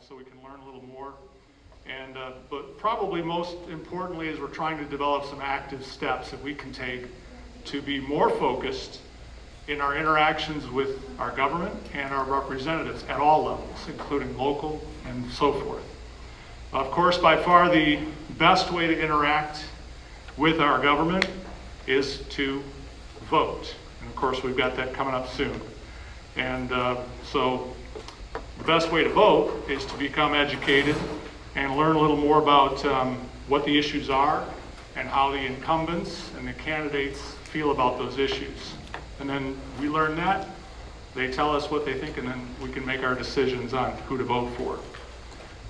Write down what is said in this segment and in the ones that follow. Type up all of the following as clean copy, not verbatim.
so we can learn a little more. And but probably most importantly is we're trying to develop some active steps that we can take to be more focused in our interactions with our government and our representatives at all levels, including local and so forth. Of course, by far the best way to interact with our government is to vote. And of course, we've got that coming up soon. And so the best way to vote is to become educated and learn a little more about what the issues are and how the incumbents and the candidates feel about those issues. And then we learn that, they tell us what they think, and then we can make our decisions on who to vote for.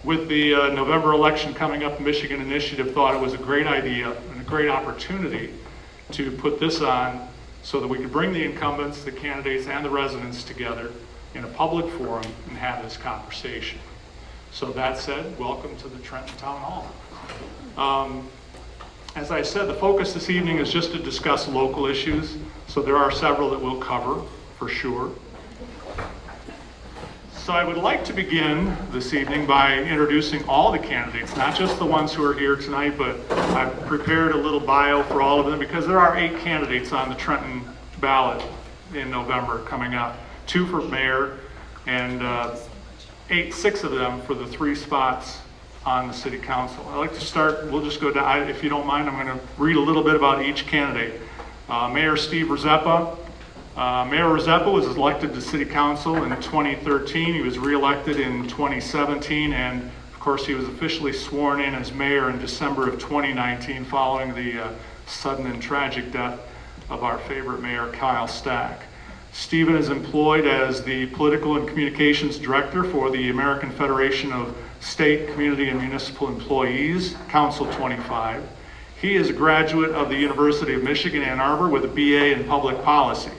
With the November election coming up, the Michigan Initiative thought it was a great idea and a great opportunity to put this on so that we could bring the incumbents, the candidates, and the residents together in a public forum and have this conversation. So that said, welcome to the Trenton Townhall. As I said, the focus this evening is just to discuss local issues, so there are several that we'll cover for sure. So I would like to begin this evening by introducing all the candidates, not just the ones who are here tonight, but I've prepared a little bio for all of them because there are 8 candidates on the Trenton ballot in November coming up. 2 for mayor and 6 of them for the 3 spots on the city council. I'd like to start, we'll just go down, if you don't mind, I'm going to read a little bit about each candidate. Mayor Steve Rzepa. Mayor Rzepa was elected to city council in 2013. He was re-elected in 2017, and of course he was officially sworn in as mayor in December of 2019 following the sudden and tragic death of our favorite mayor, Kyle Stack. Stephen is employed as the Political and Communications Director for the American Federation of State, Community, and Municipal Employees, Council 25. He is a graduate of the University of Michigan, Ann Arbor with a BA in Public Policy.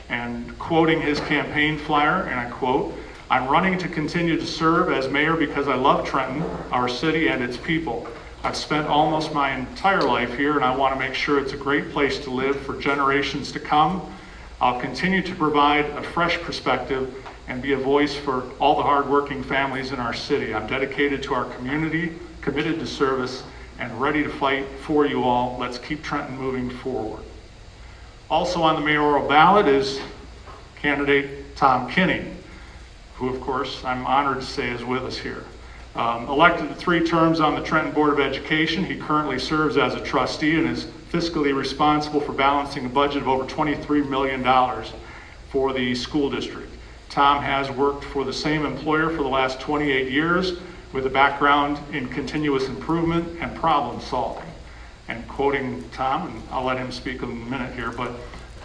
And quoting his campaign flyer, and I quote, "I'm running to continue to serve as mayor because I love Trenton, our city, and its people. I've spent almost my entire life here, and I want to make sure it's a great place to live for generations to come. I'll continue to provide a fresh perspective and be a voice for all the hardworking families in our city. I'm dedicated to our community, committed to service, and ready to fight for you all. Let's keep Trenton moving forward." Also on the mayoral ballot is candidate Tom Kinney, who of course I'm honored to say is with us here. Elected to 3 terms on the Trenton Board of Education, he currently serves as a trustee and is fiscally responsible for balancing a budget of over $23 million for the school district. Tom has worked for the same employer for the last 28 years with a background in continuous improvement and problem solving. And quoting Tom, and I'll let him speak in a minute here, but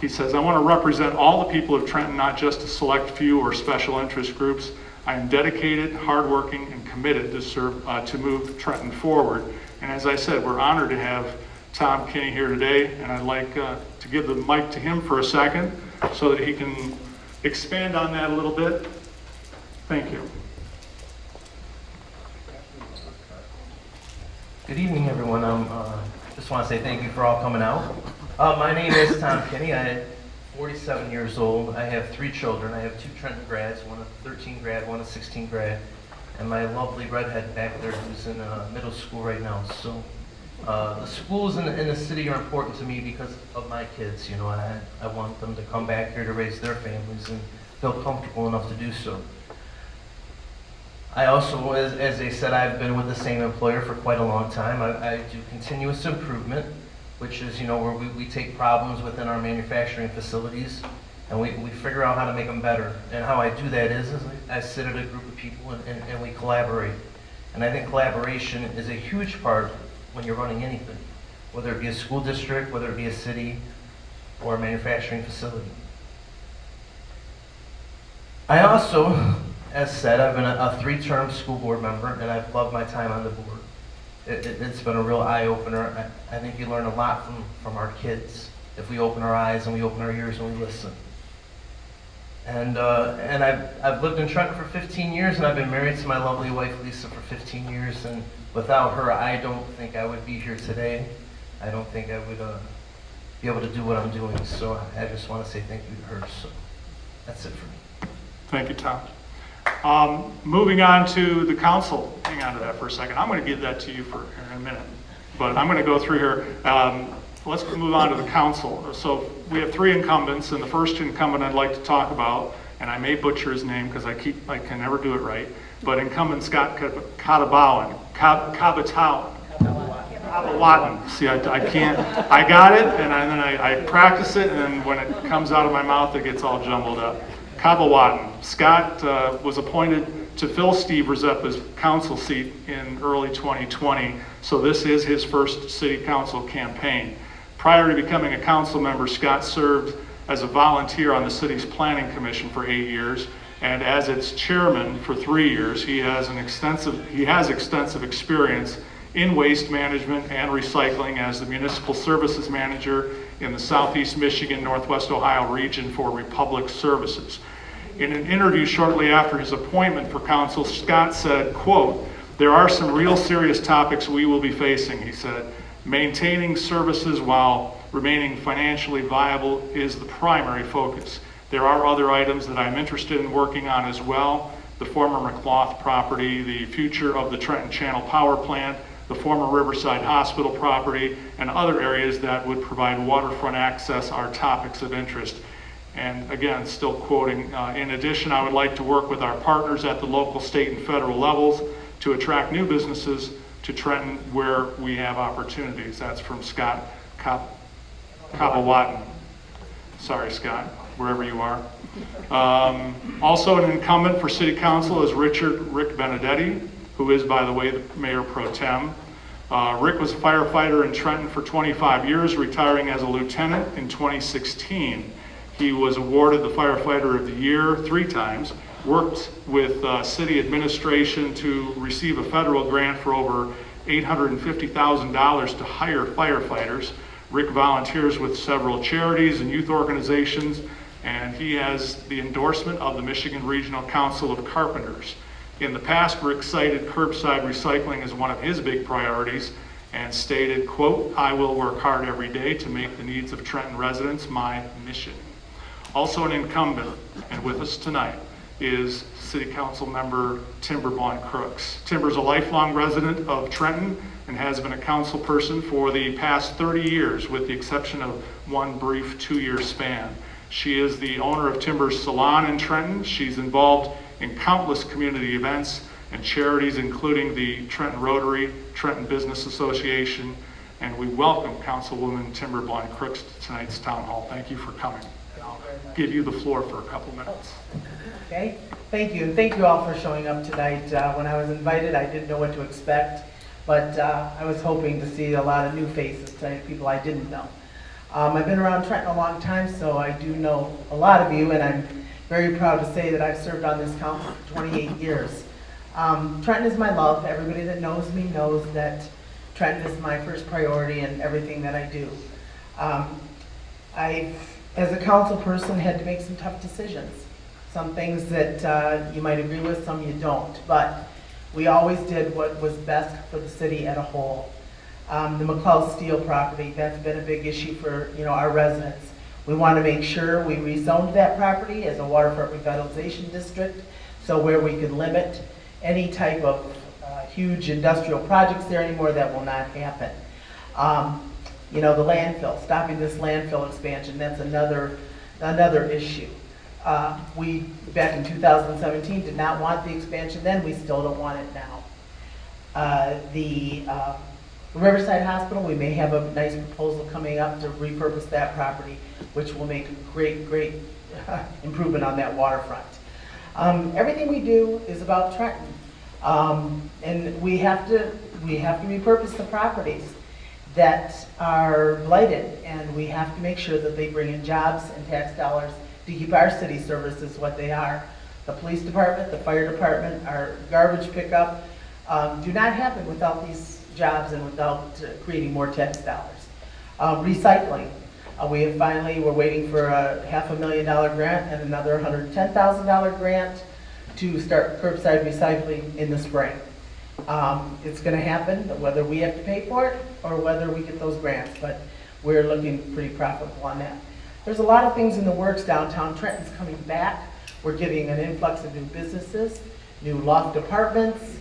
he says, "I want to represent all the people of Trenton, not just a select few or special interest groups. I am dedicated, hardworking, and committed to serve, to move Trenton forward." And as I said, we're honored to have Tom Kinney here today, and I'd like to give the mic to him for a second so that he can expand on that a little bit. Thank you. Good evening, everyone. Just want to say thank you for all coming out. My name is Tom Kinney. I'm 47 years old. I have 3 children. I have 2 Trenton grads, one a 13 grad, one a 16 grad, and my lovely redhead back there who's in middle school right now. So the schools in the city are important to me because of my kids. You know, I want them to come back here to raise their families and feel comfortable enough to do so. I also, as they said, I've been with the same employer for quite a long time. I do continuous improvement, which is, you know, where we take problems within our manufacturing facilities and we figure out how to make them better. And how I do that is I sit at a group of people and we collaborate. And I think collaboration is a huge part when you're running anything, whether it be a school district, whether it be a city, or a manufacturing facility. I also, as said, I've been a 3-term school board member, and I've loved my time on the board. It's been a real eye-opener. I think you learn a lot from our kids if we open our eyes and we open our ears and we listen. And I've lived in Trenton for 15 years, and I've been married to my lovely wife, Lisa, for 15 years, and without her, I don't think I would be here today. I don't think I would be able to do what I'm doing, so I just want to say thank you to her. So that's it for me. Thank you, Tom. Moving on to the council. Hang on to that for a second. I'm going to give that to you in a minute, but I'm going to go through here. Let's move on to the council. So we have 3 incumbents, and the first incumbent I'd like to talk about, and I may butcher his name because I can never do it right, but incumbent Scott Catabauan. See, I can't, I got it, and then I practice it, and then when it comes out of my mouth, it gets all jumbled up. Catabauan. Scott was appointed to fill Steve Rizeppa's council seat in early 2020, so this is his first city council campaign. Prior to becoming a council member, Scott served as a volunteer on the city's planning commission for 8 years, and as its chairman for 3 years. He has extensive experience in waste management and recycling as the municipal services manager in the Southeast Michigan, Northwest Ohio region for Republic Services. In an interview shortly after his appointment for council, Scott said, quote, "There are some real serious topics we will be facing," he said. "Maintaining services while remaining financially viable is the primary focus. There are other items that I'm interested in working on as well. The former Mclaugh property, the future of the Trenton Channel power plant, the former Riverside Hospital property, and other areas that would provide waterfront access are topics of interest." And again, still quoting, "In addition, I would like to work with our partners at the local, state, and federal levels to attract new businesses to Trenton where we have opportunities." That's from Scott Catabauan. Sorry, Scott, wherever you are. Also an incumbent for city council is Rick Benedetti, who is, by the way, the mayor pro tem. Rick was a firefighter in Trenton for 25 years, retiring as a lieutenant in 2016. He was awarded the Firefighter of the Year 3 times, worked with city administration to receive a federal grant for over $850,000 to hire firefighters. Rick volunteers with several charities and youth organizations, and he has the endorsement of the Michigan Regional Council of Carpenters. In the past, Rick cited curbside recycling as one of his big priorities and stated, quote, "I will work hard every day to make the needs of Trenton residents my mission." Also an incumbent, and with us tonight, is City Council member Timber Crooks. Timber's a lifelong resident of Trenton and has been a council person for the past 30 years, with the exception of one brief 2-year span. She is the owner of Timber's Salon in Trenton. She's involved in countless community events and charities, including the Trenton Rotary, Trenton Business Association, and we welcome Councilwoman Timber Crooks to tonight's town hall. Thank you for coming. I'll give you the floor for a couple minutes. Okay, thank you, and thank you all for showing up tonight. When I was invited, I didn't know what to expect, but I was hoping to see a lot of new faces tonight, people I didn't know. I've been around Trenton a long time, so I do know a lot of you, and I'm very proud to say that I've served on this council for 28 years. Trenton is my love. Everybody that knows me knows that Trenton is my first priority in everything that I do. I've, as a council person, had to make some tough decisions. Some things that you might agree with, some you don't, but we always did what was best for the city as a whole. The Mclaugh Steel property, that's been a big issue for our residents. We want to make sure we rezoned that property as a waterfront revitalization district, so where we could limit any type of huge industrial projects there anymore. That will not happen. The landfill, stopping this landfill expansion, that's another issue. We, back in 2017, did not want the expansion then. We still don't want it now. The Riverside Hospital, we may have a nice proposal coming up to repurpose that property, which will make a great improvement on that waterfront. Everything we do is about Trenton, and we have to repurpose the properties that are blighted, and we have to make sure that they bring in jobs and tax dollars to keep our city services what they are. The police department, the fire department, our garbage pickup do not happen without these jobs and without creating more tax dollars. Recycling, we're waiting for a $500,000 grant and another $110,000 grant to start curbside recycling in the spring. It's going to happen whether we have to pay for it or whether we get those grants, but we're looking pretty profitable on that. There's a lot of things in the works downtown. Trenton's coming back. We're getting an influx of new businesses. new loft apartments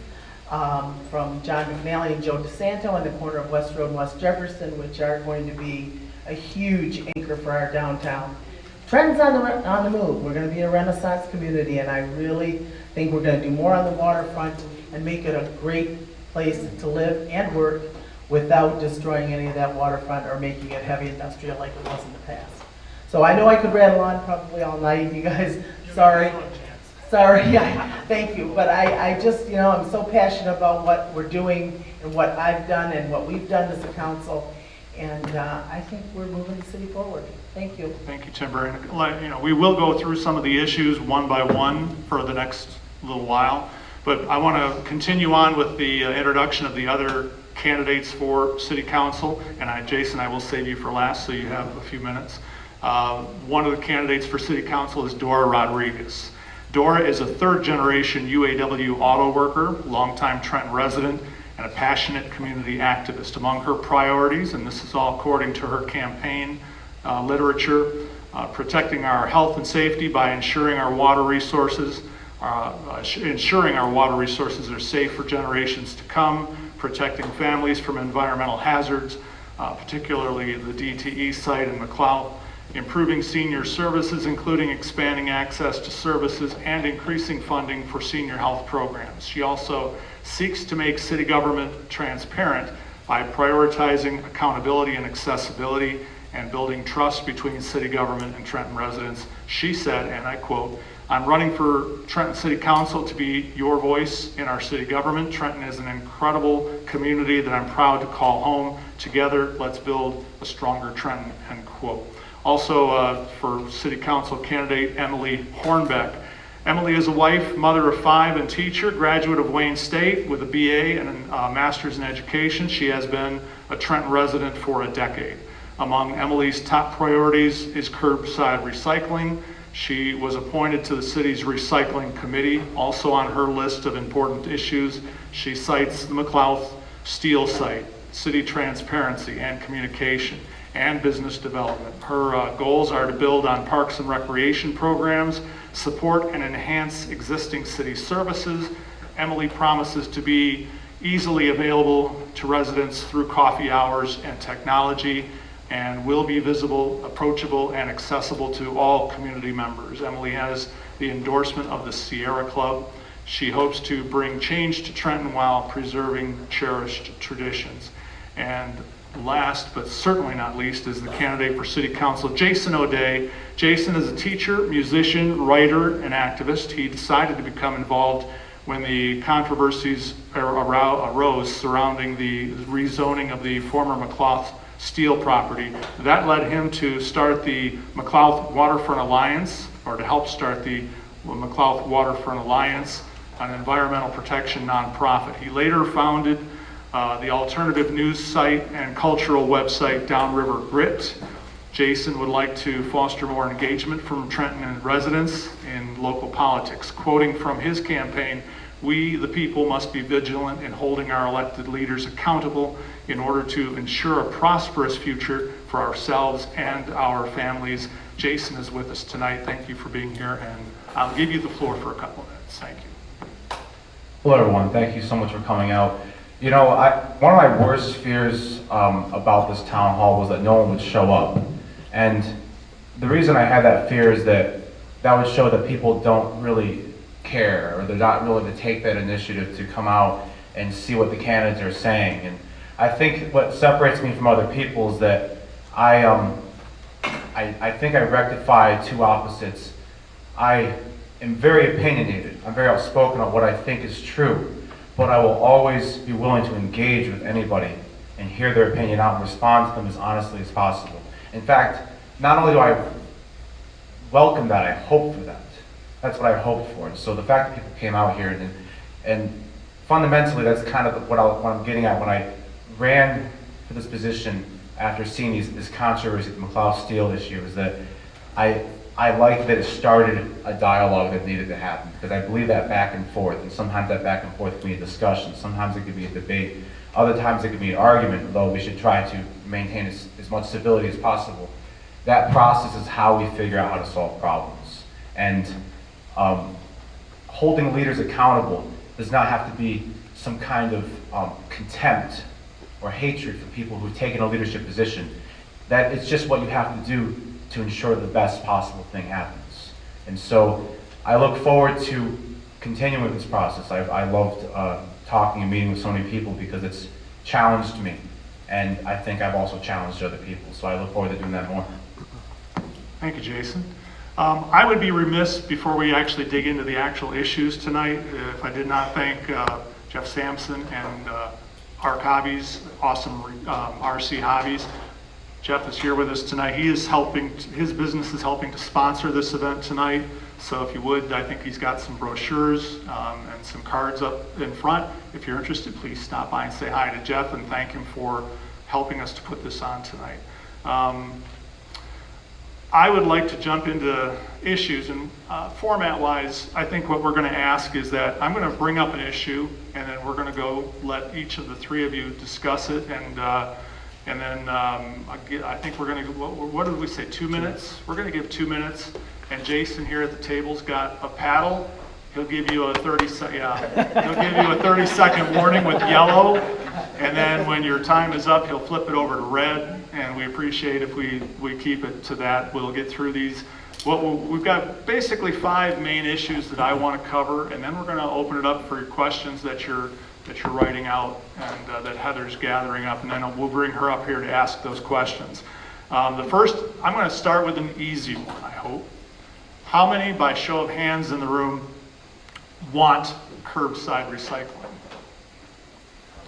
from John McNally and Joe DeSanto on the corner of West Road and West Jefferson, which are going to be a huge anchor for our downtown. Trenton's on the move. We're going to be a Renaissance community, and I really think we're going to do more on the waterfront and make it a great place to live and work without destroying any of that waterfront or making it heavy industrial like it was in the past. So I know I could rattle on probably all night, you guys. Sorry, thank you. But I just, you know, I'm so passionate about what we're doing and what I've done and what we've done as a council. And I think we're moving the city forward. Thank you. Thank you, Timber. And you know, we will go through some of the issues one by one for the next little while. But I want to continue on with the introduction of the other candidates for City Council. And Jason, I will save you for last, so you have a few minutes. One of the candidates for City Council is Dora Rodriguez. Dora is a third-generation UAW auto worker, longtime Trenton resident, and a passionate community activist. Among her priorities, and this is all according to her campaign literature, protecting our health and safety by ensuring our water resources are safe for generations to come, protecting families from environmental hazards, particularly the DTE site in Mclaugh, improving senior services, including expanding access to services and increasing funding for senior health programs. She also seeks to make city government transparent by prioritizing accountability and accessibility and building trust between city government and Trenton residents. She said, and I quote, "I'm running for Trenton City Council to be your voice in our city government. Trenton is an incredible community that I'm proud to call home. Together, let's build a stronger Trenton," end quote. Also for City Council candidate Emily Hornbeck. Emily is a wife, mother of 5, and teacher, graduate of Wayne State with a BA and a master's in education. She has been a Trenton resident for a decade. Among Emily's top priorities is curbside recycling. She was appointed to the city's recycling committee. Also on her list of important issues, she cites the Mclaugh steel site, city transparency and communication, and business development. Her goals are to build on parks and recreation programs, support and enhance existing city services. Emily promises to be easily available to residents through coffee hours and technology, and will be visible, approachable, and accessible to all community members. Emily has the endorsement of the Sierra Club. She hopes to bring change to Trenton while preserving cherished traditions. And last, but certainly not least, is the candidate for City Council, Jason O'Day. Jason is a teacher, musician, writer, and activist. He decided to become involved when the controversies arose surrounding the rezoning of the former Mclaugh steel property. That led him to start the Mclaugh Waterfront Alliance, or to help start the Mclaugh Waterfront Alliance, an environmental protection nonprofit. He later founded the alternative news site and cultural website Downriver Grit. Jason would like to foster more engagement from Trenton and residents in local politics. Quoting from his campaign, "We, the people, must be vigilant in holding our elected leaders accountable in order to ensure a prosperous future for ourselves and our families." Jason is with us tonight. Thank you for being here, and I'll give you the floor for a couple of minutes. Thank you. Hello, everyone. Thank you so much for coming out. You know, one of my worst fears about this town hall was that no one would show up. And the reason I had that fear is that would show that people don't really care, or they're not willing to take that initiative to come out and see what the candidates are saying. And I think what separates me from other people is that I think I rectify two opposites. I am very opinionated. I'm very outspoken on what I think is true. But I will always be willing to engage with anybody and hear their opinion out and respond to them as honestly as possible. In fact, not only do I welcome that, I hope for that. That's what I hoped for. So the fact that people came out here and fundamentally that's kind of what I'm getting at when I ran for this position after seeing this controversy, the Mclaugh steel issue, is that I like that it started a dialogue that needed to happen, because I believe that back and forth, and sometimes that back and forth can be a discussion, sometimes it could be a debate, other times it could be an argument, though we should try to maintain as much civility as possible. That process is how we figure out how to solve problems. And holding leaders accountable does not have to be some kind of contempt or hatred for people who've taken a leadership position. That it's just what you have to do to ensure the best possible thing happens. And so I look forward to continuing this process. I loved talking and meeting with so many people because it's challenged me. And I think I've also challenged other people. So I look forward to doing that more. Thank you, Jason. I would be remiss before we actually dig into the actual issues tonight if I did not thank Jeff Sampson and Arc Hobbies, awesome RC Hobbies. Jeff is here with us tonight. He is helping, his business is helping to sponsor this event tonight. So if you would, I think he's got some brochures and some cards up in front. If you're interested, please stop by and say hi to Jeff and thank him for helping us to put this on tonight. I would like to jump into issues, and format-wise, I think what we're going to ask is that I'm going to bring up an issue, and then we're going to go let each of the three of you discuss it, and then I think we're going to, what did we say, 2 minutes? We're going to give 2 minutes, and Jason here at the table's got a paddle. He'll give you a 30-second warning with yellow, and then when your time is up, he'll flip it over to red, and we appreciate if we keep it to that. We'll get through these. We've got basically 5 main issues that I want to cover, and then we're going to open it up for your questions that you're writing out and that Heather's gathering up, and then we'll bring her up here to ask those questions. The first, I'm going to start with an easy one, I hope. How many, by show of hands in the room, want curbside recycling?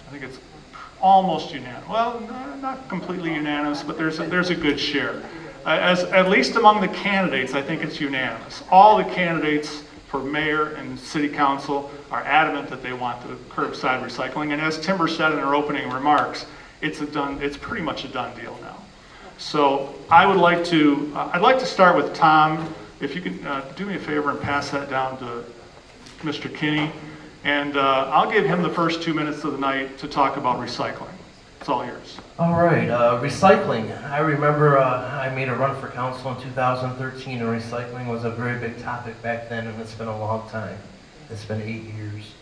I think it's almost unanimous. Well, not completely unanimous, but there's a good share. At least among the candidates, I think it's unanimous. All the candidates for mayor and city council are adamant that they want the curbside recycling. And as Timber said in her opening remarks, it's pretty much a done deal now. So I'd like to start with Tom. If you can do me a favor and pass that down to Mr. Kinney, and I'll give him the first 2 minutes of the night to talk about recycling. It's all yours. All right, recycling. I remember I made a run for council in 2013, and recycling was a very big topic back then, and it's been a long time. It's been 8 years.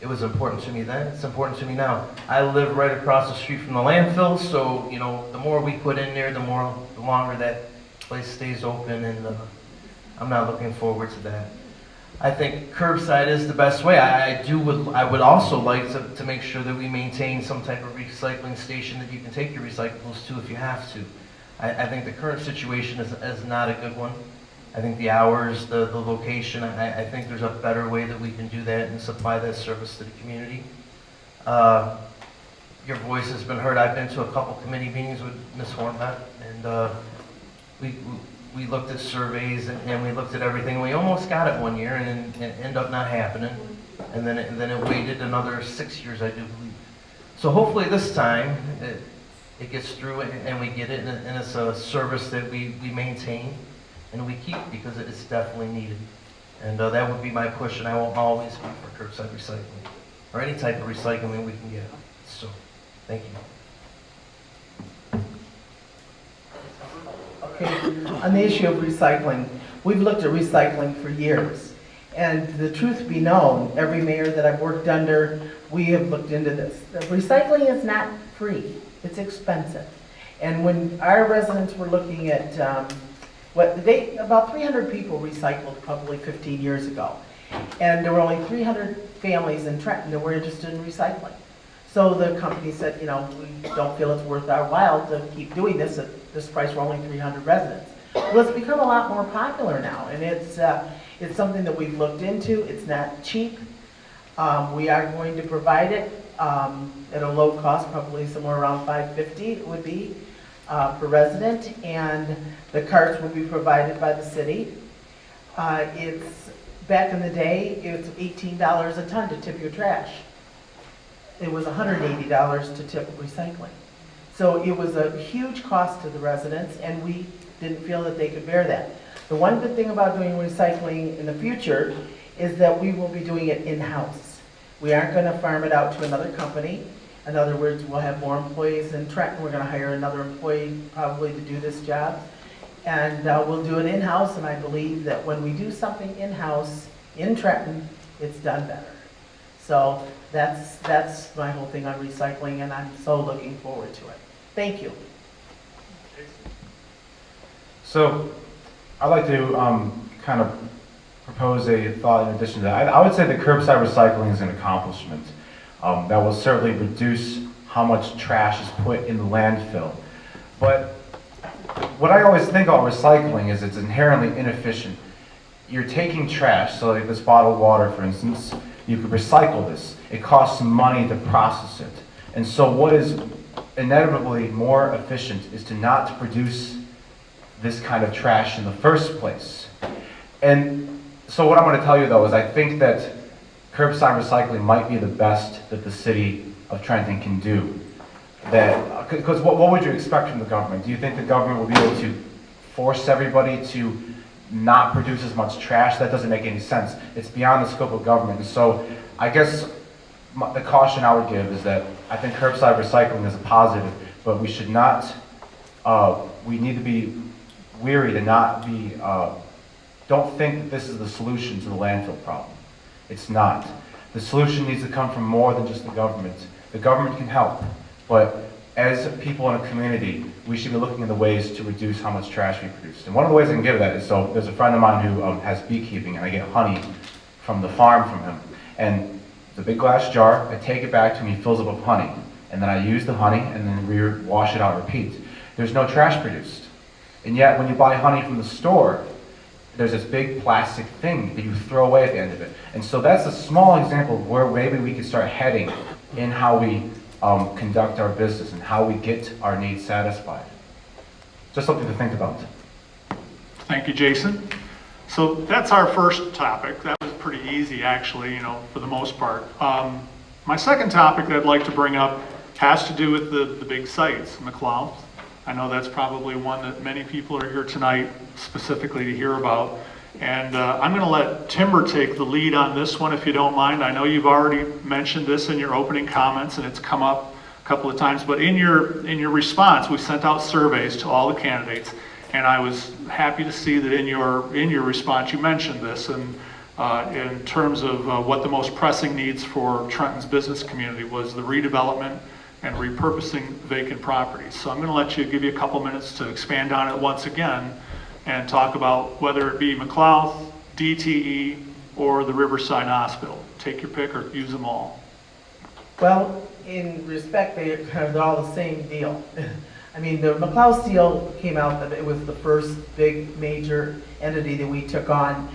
It was important to me then, it's important to me now. I live right across the street from the landfill, so you know, the more we put in there, the longer that place stays open, and I'm not looking forward to that. I think curbside is the best way. I would also like to make sure that we maintain some type of recycling station that you can take your recyclables to if you have to. I think the current situation is not a good one. I think the hours, the location, I think there's a better way that we can do that and supply that service to the community. Your voice has been heard. I've been to a couple committee meetings with Ms. Hornbeck, and we looked at surveys and we looked at everything. We almost got it one year, and it ended up not happening. And then it waited another 6 years, I do believe. So hopefully this time it gets through and we get it, and it's a service that we maintain and we keep because it's definitely needed. And that would be my push, and I won't always be for curbside recycling or any type of recycling we can get. So, thank you. Okay, on the issue of recycling, we've looked at recycling for years. And the truth be known, every mayor that I've worked under, we have looked into this. The recycling is not free, it's expensive. And when our residents were looking at, about 300 people recycled probably 15 years ago. And there were only 300 families in Trenton that were interested in recycling. So the company said, you know, we don't feel it's worth our while to keep doing this at this price for only 300 residents. Well, it's become a lot more popular now, and it's something that we've looked into. It's not cheap. We are going to provide it at a low cost, probably somewhere around $5.50 it would be per resident, and the carts will be provided by the city. Back in the day, it's $18 a ton to tip your trash. It was $180 to tip recycling. So it was a huge cost to the residents, and we didn't feel that they could bear that. The one good thing about doing recycling in the future is that we will be doing it in-house. We aren't going to farm it out to another company. In other words, we'll have more employees in Trenton. We're going to hire another employee probably to do this job. And we'll do it in-house, and I believe that when we do something in-house, in Trenton, it's done better. So that's my whole thing on recycling, and I'm so looking forward to it. Thank you. So I'd like to kind of propose a thought in addition to that. I would say that curbside recycling is an accomplishment that will certainly reduce how much trash is put in the landfill. But what I always think about recycling is it's inherently inefficient. You're taking trash, so like this bottled water, for instance, you could recycle this. It costs some money to process it. And so what is inevitably more efficient is to not produce this kind of trash in the first place. And so what I'm going to tell you though is I think that curbside recycling might be the best that the city of Trenton can do. That, because what would you expect from the government? Do you think the government will be able to force everybody to not produce as much trash? That doesn't make any sense. It's beyond the scope of government. And so I guess the caution I would give is that I think curbside recycling is a positive, but we should not, we need to be weary to not be, don't think that this is the solution to the landfill problem. It's not. The solution needs to come from more than just the government. The government can help, but as people in a community, we should be looking at the ways to reduce how much trash we produce. And one of the ways I can give that is, so there's a friend of mine who has beekeeping, and I get honey from the farm from him. And it's a big glass jar, I take it back to him, he fills it with honey. And then I use the honey, and then wash it out, repeat. There's no trash produced. And yet, when you buy honey from the store, there's this big plastic thing that you throw away at the end of it. And so that's a small example of where maybe we could start heading in how we conduct our business and how we get our needs satisfied. Just something to think about. Thank you, Jason. So that's our first topic. That was pretty easy, actually, for the most part. My second topic that I'd like to bring up has to do with the big sites, Mclaugh. I know that's probably one that many people are here tonight specifically to hear about. And I'm going to let Timber take the lead on this one, if you don't mind. I know you've already mentioned this in your opening comments, and it's come up a couple of times. But in your response, we sent out surveys to all the candidates, and I was happy to see that in your response you mentioned this, and in terms of what the most pressing needs for Trenton's business community was the redevelopment and repurposing vacant properties. So I'm going to let you give you a couple minutes to expand on it once again and talk about whether it be Mclaugh, DTE, or the Riverside Hospital. Take your pick or use them all. Well, in respect, they're all the same deal. I mean, the Mclaugh Steel came out that it was the first big major entity that we took on.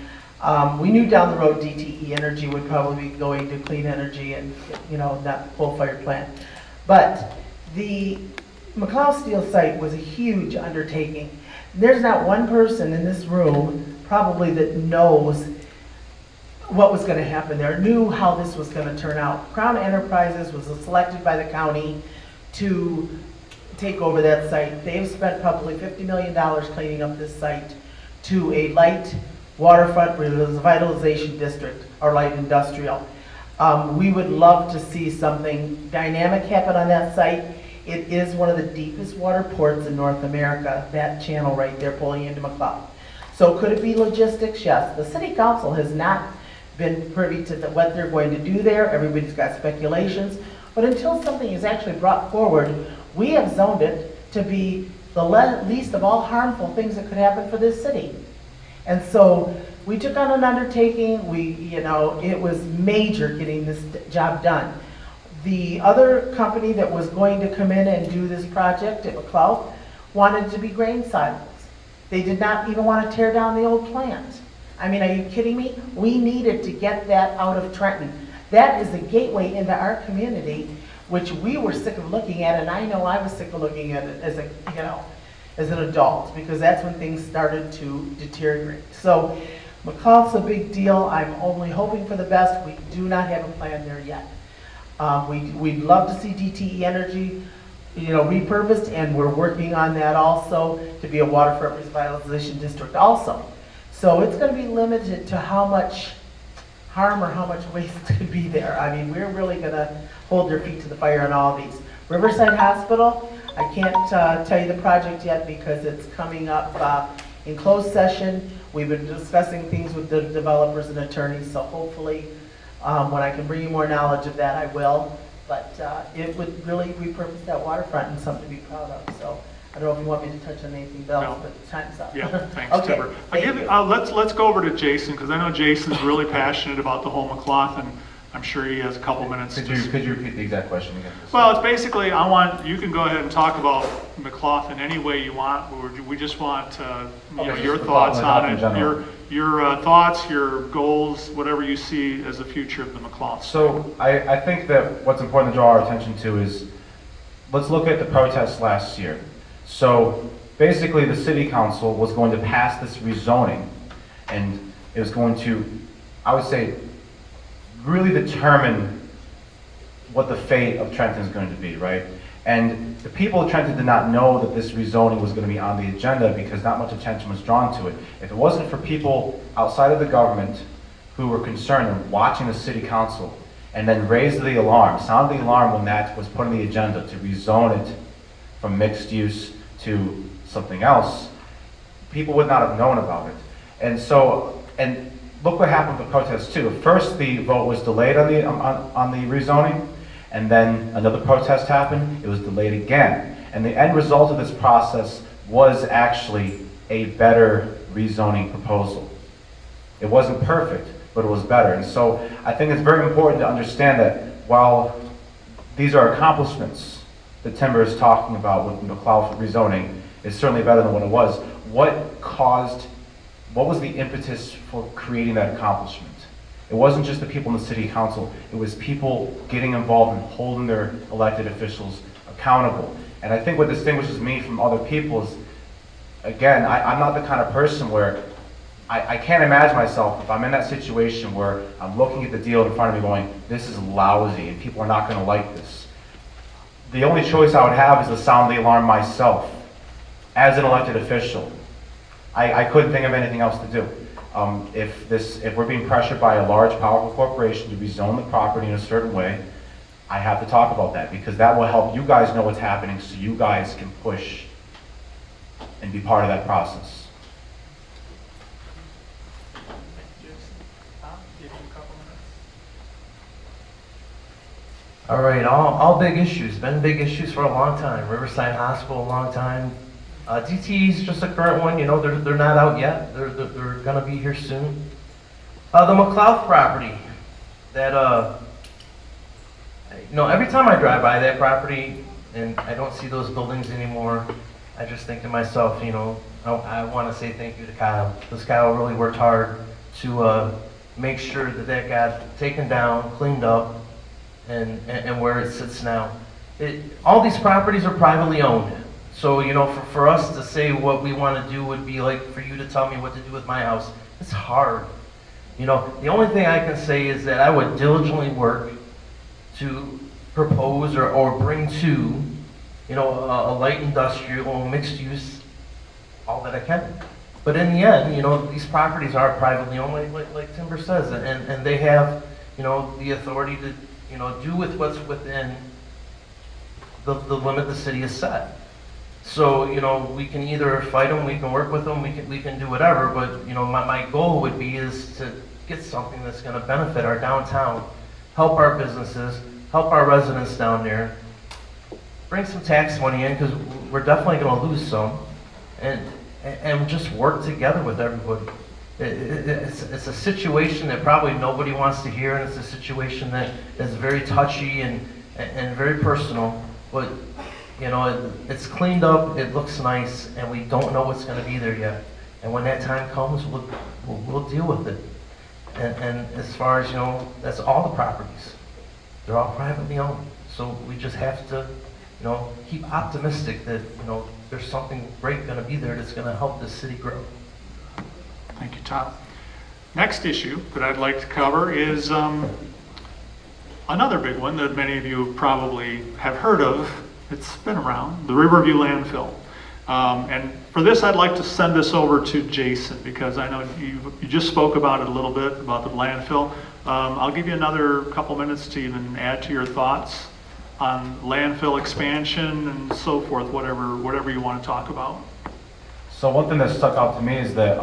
We knew down the road DTE Energy would probably be going to clean energy and, not coal-fired plant. But the Mclaugh Steel site was a huge undertaking. There's not one person in this room probably that knows what was going to happen there, knew how this was going to turn out. Crown Enterprises was selected by the county to take over that site. They've spent probably $50 million cleaning up this site to a light waterfront revitalization district, or light industrial. We would love to see something dynamic happen on that site. It is one of the deepest water ports in North America, that channel right there pulling into Mclaugh. So could it be logistics? Yes. The city council has not been privy to what they're going to do there. Everybody's got speculations. But until something is actually brought forward, we have zoned it to be the least of all harmful things that could happen for this city. And so we took on an undertaking. It was major getting this job done. The other company that was going to come in and do this project at Mclaugh wanted to be grain silos. They did not even want to tear down the old plant. I mean, are you kidding me? We needed to get that out of Trenton. That is the gateway into our community, which we were sick of looking at, and I know I was sick of looking at it as an adult, because that's when things started to deteriorate. So Mclaugh's a big deal. I'm only hoping for the best. We do not have a plan there yet. We'd love to see DTE Energy, repurposed, and we're working on that also to be a waterfront revitalization district also. So it's going to be limited to how much harm or how much waste could be there. I mean, we're really going to hold their feet to the fire on all these. Riverside Hospital, I can't tell you the project yet because it's coming up in closed session. We've been discussing things with the developers and attorneys, so hopefully, when I can bring you more knowledge of that, I will. But it would really repurpose that waterfront and something to be proud of. So I don't know if you want me to touch on anything else, No. but time's up. Yeah, thanks, Okay, Timber. thank you. Let's go over to Jason, because I know Jason's really passionate about the whole Mclaugh, and I'm sure he has a couple minutes. Could you repeat the exact question again? Well, it's basically, you can go ahead and talk about Mclaugh in any way you want, or we just want, Okay, your just thoughts Mclaugh on in it, general. your thoughts, your goals, whatever you see as the future of the Mclaugh. So I think that what's important to draw our attention to is, let's look at the protests last year. So basically the city council was going to pass this rezoning, and it was going to, I would say, really determine what the fate of Trenton is going to be, right? And the people of Trenton did not know that this rezoning was going to be on the agenda because not much attention was drawn to it. If it wasn't for people outside of the government who were concerned and watching the city council and then raised the alarm, sounded the alarm when that was put on the agenda to rezone it from mixed use to something else, people would not have known about it. And so, and look what happened with the protests too. First, the vote was delayed on the rezoning, and then another protest happened. It was delayed again, and the end result of this process was actually a better rezoning proposal. It wasn't perfect, but it was better. And so, I think it's very important to understand that while these are accomplishments that Timber is talking about with Mclaugh rezoning, it's certainly better than what it was. What was the impetus for creating that accomplishment? It wasn't just the people in the city council, it was people getting involved and holding their elected officials accountable. And I think what distinguishes me from other people is, again, I'm not the kind of person where, I can't imagine myself if I'm in that situation where I'm looking at the deal in front of me going, this is lousy and people are not gonna like this. The only choice I would have is to sound the alarm myself as an elected official. I couldn't think of anything else to do. If we're being pressured by a large, powerful corporation to rezone the property in a certain way, I have to talk about that because that will help you guys know what's happening so you guys can push and be part of that process. All right, all big issues, been big issues for a long time. Riverside Hospital, a long time. DTE is just a current one, you know, they're not out yet. They're gonna be here soon. The Mclaugh property, that, you know, every time I drive by that property and I don't see those buildings anymore, I just think to myself, you know, I wanna say thank you to Kyle. Because Kyle really worked hard to make sure that that got taken down, cleaned up, and where it sits now. All these properties are privately owned. So, you know, for us to say what we want to do would be like for you to tell me what to do with my house. It's hard. You know, the only thing I can say is that I would diligently work to propose or bring to, you know, a light industrial, mixed use, all that I can. But in the end, you know, these properties are privately owned, like Timber says, and they have, you know, the authority to, you know, do with what's within the limit the city has set. So, you know, we can either fight them, we can work with them, we can do whatever, but, you know, my goal would be is to get something that's gonna benefit our downtown, help our businesses, help our residents down there, bring some tax money in, because we're definitely gonna lose some, and just work together with everybody. It's a situation that probably nobody wants to hear, and it's a situation that is very touchy and very personal, but you know, it's cleaned up, it looks nice, and we don't know what's going to be there yet. And when that time comes, we'll deal with it. And as far as, you know, that's all the properties. They're all privately owned. So we just have to, you know, keep optimistic that, you know, there's something great going to be there that's going to help this city grow. Thank you, Tom. Next issue that I'd like to cover is another big one that many of you probably have heard of. It's been around, the Riverview Landfill. And for this, I'd like to send this over to Jason, because I know you just spoke about it a little bit, about the landfill. I'll give you another couple minutes to even add to your thoughts on landfill expansion and so forth, whatever you want to talk about. So one thing that stuck out to me is that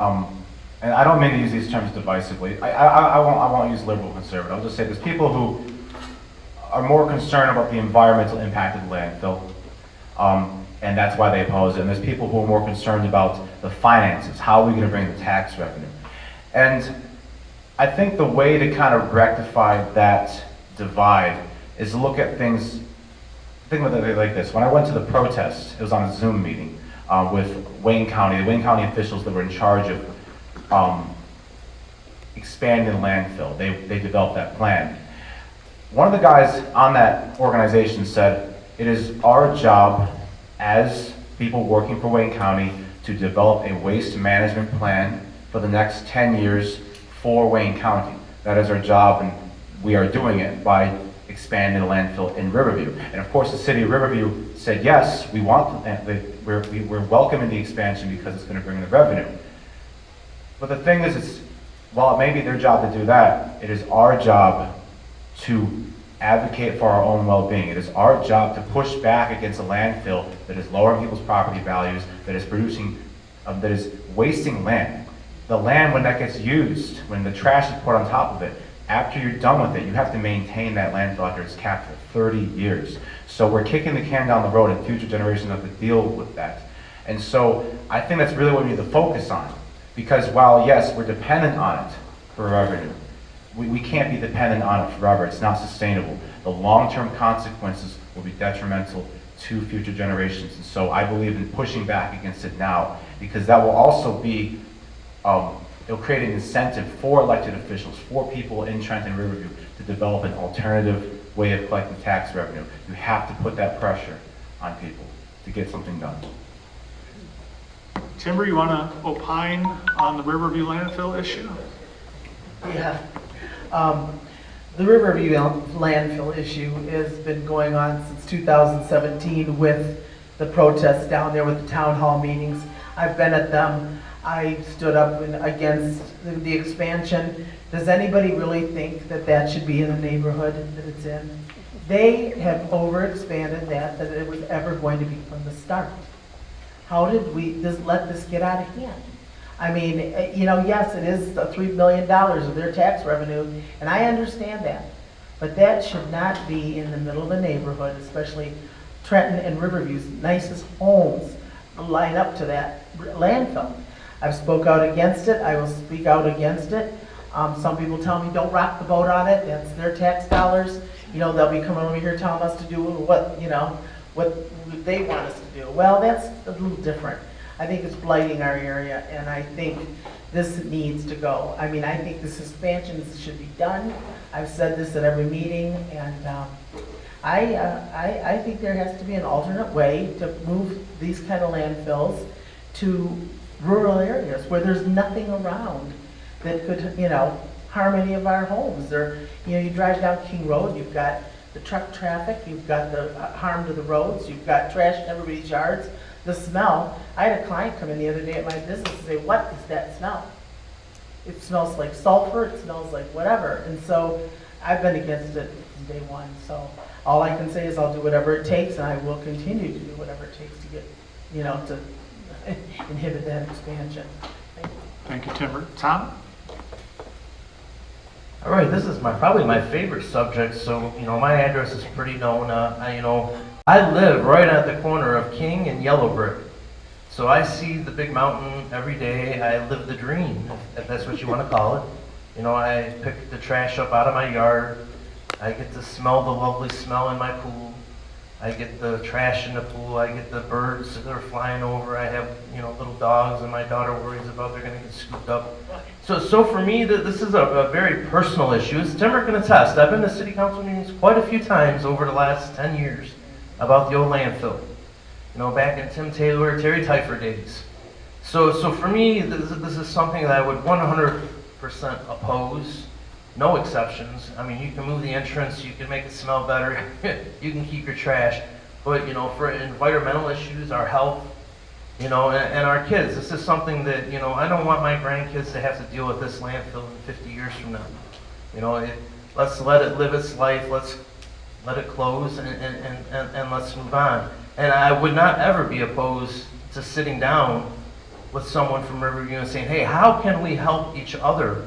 and I don't mean to use these terms divisively. I won't use liberal conservative. I'll just say there's people who are more concerned about the environmental impact of the landfill, and that's why they oppose it. And there's people who are more concerned about the finances. How are we going to bring the tax revenue? And I think the way to kind of rectify that divide is to look at things, think about it like this. When I went to the protest, it was on a Zoom meeting with Wayne County, the Wayne County officials that were in charge of expanding the landfill. They developed that plan. One of the guys on that organization said, it is our job as people working for Wayne County to develop a waste management plan for the next 10 years for Wayne County. That is our job, and we are doing it by expanding the landfill in Riverview. And of course, the city of Riverview said, yes, we want, we're welcoming the expansion because it's going to bring the revenue. But the thing is, while it may be their job to do that, it is our job to advocate for our own well-being. It is our job to push back against a landfill that is lowering people's property values, that is producing, that is wasting land. The land, when that gets used, when the trash is put on top of it, after you're done with it, you have to maintain that landfill after it's capped for 30 years. So we're kicking the can down the road, and future generations have to deal with that. And so I think that's really what we need to focus on. Because while, yes, we're dependent on it for revenue, we can't be dependent on it forever. It's not sustainable. The long-term consequences will be detrimental to future generations. And so I believe in pushing back against it now, because that will also be, it'll create an incentive for elected officials, for people in Trenton and Riverview to develop an alternative way of collecting tax revenue. You have to put that pressure on people to get something done. Timber, you want to opine on the Riverview landfill issue? Yeah. The Riverview landfill issue has been going on since 2017 with the protests down there with the town hall meetings. I've been at them. I stood up against the expansion. Does anybody really think that that should be in the neighborhood that it's in? They have overexpanded that it was ever going to be from the start. How did we just let this get out of hand? I mean, you know, yes, it is the $3 million of their tax revenue, and I understand that. But that should not be in the middle of the neighborhood, especially Trenton and Riverview's nicest homes line up to that landfill. I've spoke out against it. I will speak out against it. Some people tell me don't rock the boat on it. That's their tax dollars. You know, they'll be coming over here telling us to do what, you know, what they want us to do. Well, that's a little different. I think it's blighting our area, and I think this needs to go. I mean, I think this expansion should be done. I've said this at every meeting, and I think there has to be an alternate way to move these kind of landfills to rural areas where there's nothing around that could, you know, harm any of our homes. Or, you know, you drive down King Road, you've got the truck traffic, you've got the harm to the roads, you've got trash in everybody's yards, the smell. I had a client come in the other day at my business and say, what is that smell? It smells like sulfur, it smells like whatever. And so I've been against it from day one. So all I can say is I'll do whatever it takes, and I will continue to do whatever it takes to get, you know, to inhibit that expansion. Thank you. Thank you, Timber. Tom? All right, this is probably my favorite subject. So, you know, my address is pretty known. I live right at the corner of King and Yellow Brick. So I see the big mountain every day. I live the dream, if that's what you want to call it. You know, I pick the trash up out of my yard. I get to smell the lovely smell in my pool. I get the trash in the pool. I get the birds that are flying over. I have, you know, little dogs, and my daughter worries about they're going to get scooped up. So for me, this is a very personal issue. As Timber can attest, I've been to city council meetings quite a few times over the last 10 years about the old landfill. You know, back in Tim Taylor, Terry Tyfer days. So for me, this is something that I would 100% oppose. No exceptions. I mean, you can move the entrance, you can make it smell better, you can keep your trash. But, you know, for environmental issues, our health, you know, and our kids, this is something that, you know, I don't want my grandkids to have to deal with this landfill in 50 years from now. You know, let's let it live its life, let's let it close, and let's move on. And I would not ever be opposed to sitting down with someone from Riverview and saying, hey, how can we help each other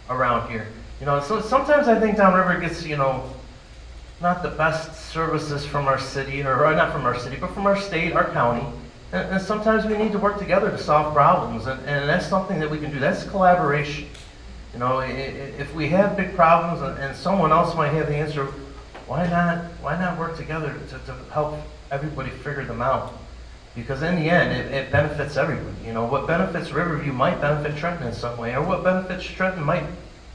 around here? You know, so sometimes I think downriver gets, you know, not the best services from our city, or not from our city, but from our state, our county. And sometimes we need to work together to solve problems, and that's something that we can do. That's collaboration. You know, if we have big problems and someone else might have the answer, why not work together to help everybody figure them out? Because in the end, it benefits everybody. You know, what benefits Riverview might benefit Trenton in some way, or what benefits Trenton might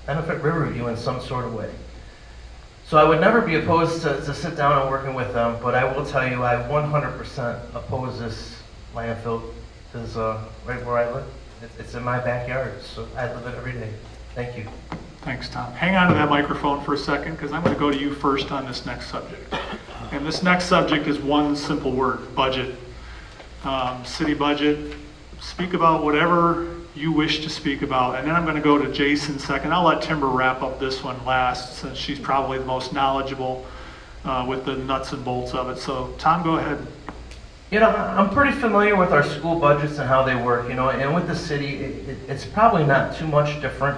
benefit Riverview in some sort of way. So I would never be opposed to sit down and working with them, but I will tell you, I 100% oppose this landfill, because right where I live, it's in my backyard, so I live it every day. Thank you. Thanks, Tom. Hang on to that microphone for a second, because I'm going to go to you first on this next subject. And this next subject is one simple word: budget. City budget. Speak about whatever you wish to speak about, and then I'm going to go to Jason second. I'll let Timber wrap up this one last, since she's probably the most knowledgeable with the nuts and bolts of it. So, Tom, go ahead. You know, I'm pretty familiar with our school budgets and how they work, you know, and with the city, it's probably not too much different.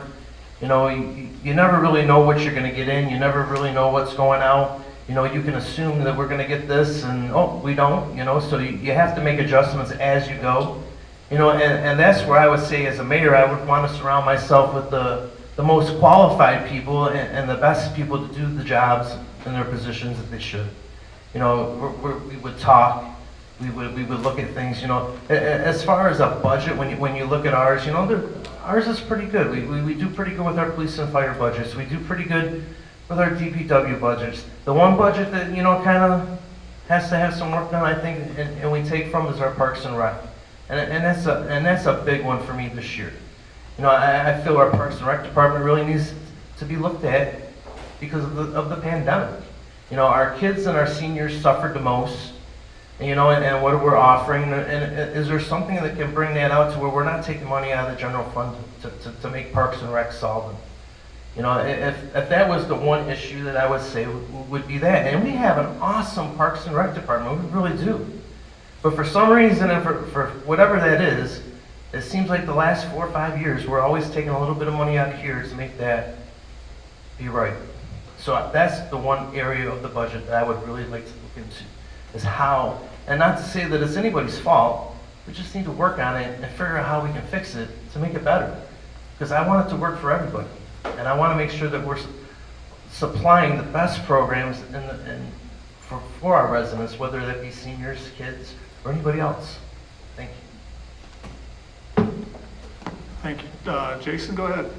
You know, you never really know what you're going to get in. You never really know what's going out. You know, you can assume that we're going to get this, and oh, we don't, you know, so you have to make adjustments as you go. You know, and that's where I would say, as a mayor, I would want to surround myself with the most qualified people and the best people to do the jobs in their positions that they should. You know, we would talk. We would look at things, you know, as far as a budget, when you look at ours, you know, ours is pretty good. We do pretty good with our police and fire budgets. We do pretty good with our DPW budgets. The one budget that, you know, kind of has to have some work done, I think, and we take from is our Parks and Rec. And that's a big one for me this year. You know, I feel our Parks and Rec department really needs to be looked at because of the pandemic. You know, our kids and our seniors suffered the most. You know, and what we're offering, and is there something that can bring that out to where we're not taking money out of the general fund to make Parks and Rec solvent? You know, if that was the one issue that I would say would be that. And we have an awesome Parks and Rec department, we really do. But for some reason, and for whatever that is, it seems like the last 4 or 5 years, we're always taking a little bit of money out of here to make that be right. So that's the one area of the budget that I would really like to look into. Is how, and not to say that it's anybody's fault, we just need to work on it and figure out how we can fix it to make it better. Because I want it to work for everybody. And I want to make sure that we're supplying the best programs for our residents, whether that be seniors, kids, or anybody else. Thank you. Thank you. Jason, go ahead.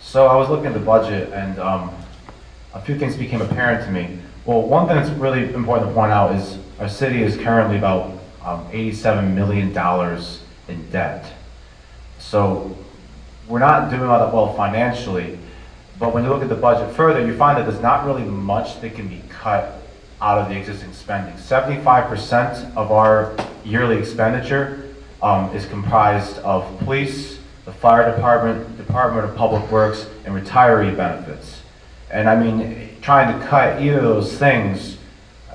So I was looking at the budget, and a few things became apparent to me. Well, one thing that's really important to point out is our city is currently about $87 million in debt. So we're not doing all that well financially, but when you look at the budget further, you find that there's not really much that can be cut out of the existing spending. 75% of our yearly expenditure is comprised of police, the fire department, Department of Public Works, and retiree benefits. And I mean, trying to cut either of those things,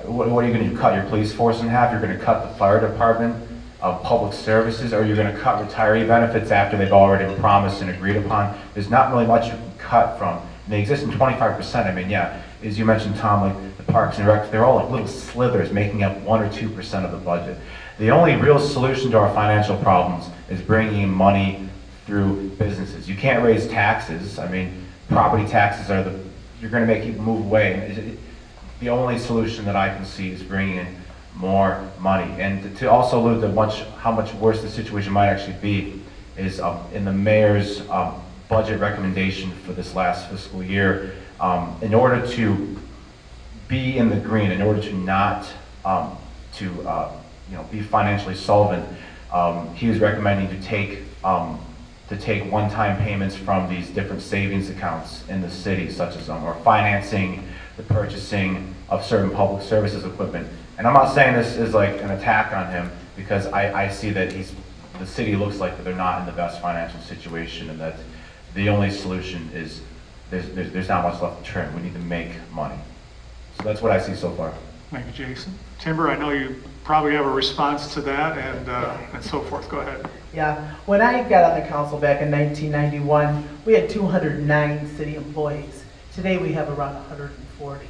what are you going to do? Cut your police force in half? You're going to cut the fire department of public services, or you're going to cut retiree benefits after they've already been promised and agreed upon? There's not really much you can cut from. And the existing 25%, I mean, yeah, as you mentioned, Tom, like the Parks and Rec, they're all like little slithers making up 1 or 2% of the budget. The only real solution to our financial problems is bringing in money through businesses. You can't raise taxes. I mean, property taxes are you're going to make people move away. The only solution that I can see is bringing in more money. And to also allude to how much worse the situation might actually be is in the mayor's budget recommendation for this last fiscal year, in order to be in the green, in order to not be financially solvent, he was recommending to take one-time payments from these different savings accounts in the city, such as or financing the purchasing of certain public services equipment. And I'm not saying this is like an attack on him, because I see that the city looks like that they're not in the best financial situation, and that the only solution is there's not much left to trim. We need to make money. So that's what I see so far. Thank you, Jason. Timber, I know you probably have a response to that and so forth. Go ahead. Yeah, when I got on the council back in 1991, we had 209 city employees. Today we have around 140.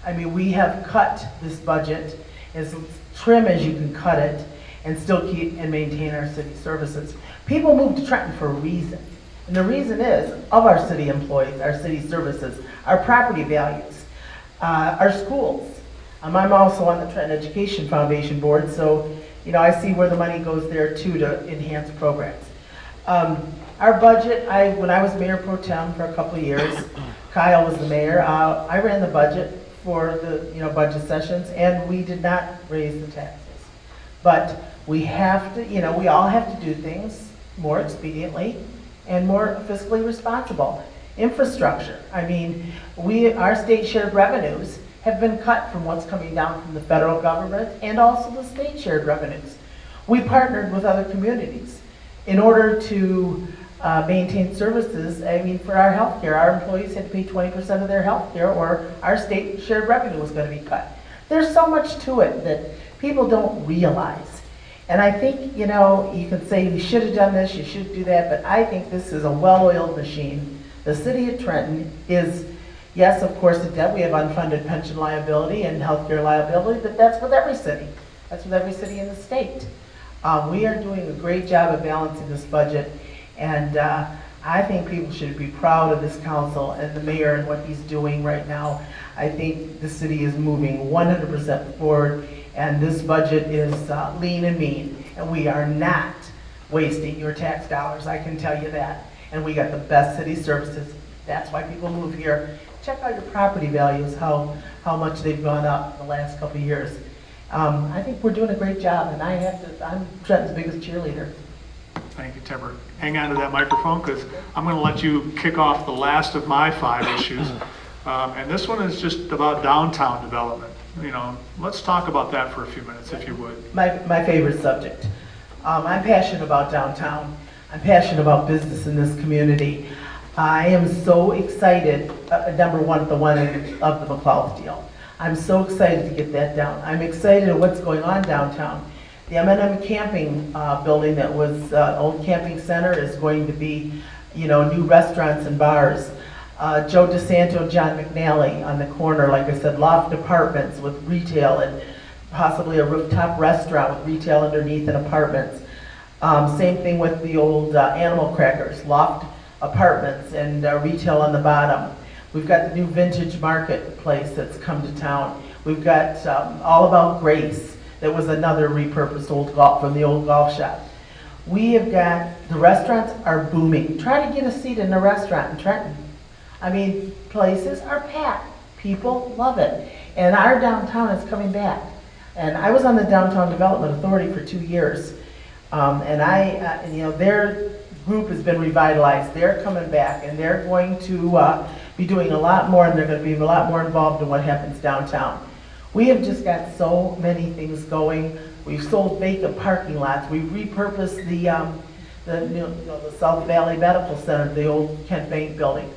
I mean, we have cut this budget as trim as you can cut it and still keep and maintain our city services. People move to Trenton for a reason. And the reason is of our city employees, our city services, our property values, our schools. I'm also on the Trenton Education Foundation board, so I see where the money goes there too to enhance programs. Our budget, when I was mayor pro tem for a couple of years, Kyle was the mayor. I ran the budget for the budget sessions, and we did not raise the taxes. But we have to, we all have to do things more expediently and more fiscally responsible. Infrastructure. I mean, our state shared revenues have been cut from what's coming down from the federal government and also the state shared revenues. We partnered with other communities in order to maintain services. I mean, for our health care, our employees had to pay 20% of their health care or our state shared revenue was going to be cut. There's so much to it that people don't realize. And I think, you can say you should have done this, you should do that, but I think this is a well-oiled machine. The city of Trenton is, yes, of course, the debt. We have unfunded pension liability and healthcare liability, but that's with every city. That's with every city in the state. We are doing a great job of balancing this budget, and I think people should be proud of this council and the mayor and what he's doing right now. I think the city is moving 100% forward, and this budget is lean and mean, and we are not wasting your tax dollars, I can tell you that. And we got the best city services. That's why people move here. Check out your property values, how much they've gone up in the last couple of years. I think we're doing a great job, and I'm Trenton's biggest cheerleader. Thank you, Timber. Hang on to that microphone because I'm going to let you kick off the last of my 5 issues. And this one is just about downtown development. Let's talk about that for a few minutes, if you would. My favorite subject. I'm passionate about downtown. I'm passionate about business in this community. I am so excited, number one, the one of the Mclaugh deal. I'm so excited to get that down. I'm excited at what's going on downtown. The M&M camping building that was old camping center is going to be, new restaurants and bars. Joe DeSanto, John McNally on the corner, like I said, loft apartments with retail and possibly a rooftop restaurant with retail underneath and apartments. Same thing with the old Animal Crackers, loft apartments and retail on the bottom. We've got the new vintage marketplace that's come to town. We've got All About Grace, that was another repurposed old golf from the old golf shop. We have got, the restaurants are booming. Try to get a seat in a restaurant in Trenton. I mean, places are packed. People love it. And our downtown is coming back. And I was on the Downtown Development Authority for 2 years. Their group has been revitalized. They're coming back, and they're going to be doing a lot more, and they're going to be a lot more involved in what happens downtown. We have just got so many things going. We've sold vacant parking lots. We've repurposed the South Valley Medical Center, the old Kent Bank building.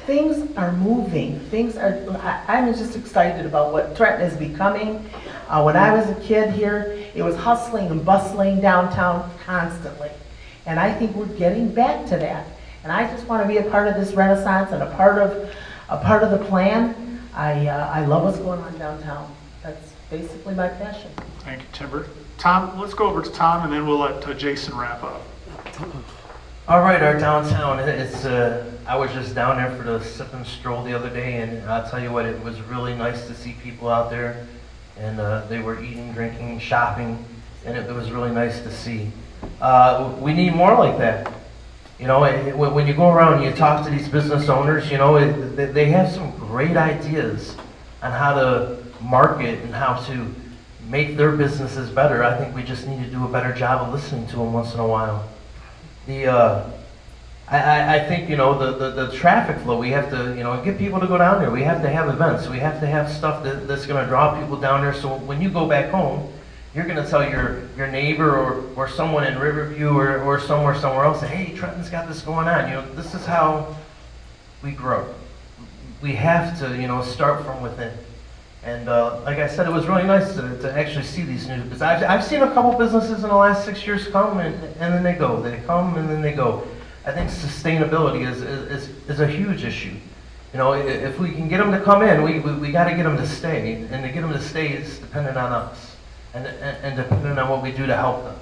Things are moving. I'm just excited about what Trenton is becoming. When I was a kid here, it was hustling and bustling downtown constantly. And I think we're getting back to that. And I just want to be a part of this renaissance and a part of the plan. I love what's going on downtown. That's basically my passion. Thank you, Timber. Tom, let's go over to Tom, and then we'll let Jason wrap up. All right, our downtown, I was just down there for the sip and stroll the other day, and I'll tell you what, it was really nice to see people out there, and they were eating, drinking, shopping, and it was really nice to see. We need more like that. When you go around and you talk to these business owners, they have some great ideas on how to market and how to make their businesses better. I think we just need to do a better job of listening to them once in a while. I think, the traffic flow, we have to, get people to go down there. We have to have events. We have to have stuff that's going to draw people down there. So when you go back home, you're going to tell your neighbor or someone in Riverview or somewhere else, hey, Trenton's got this going on. This is how we grow. We have to, start from within. And like I said, it was really nice to actually see these new, because I've seen a couple businesses in the last 6 years come and then they go. They come and then they go. I think sustainability is a huge issue. You know, if we can get them to come in, we got to get them to stay. And to get them to stay is dependent on us and dependent on what we do to help them.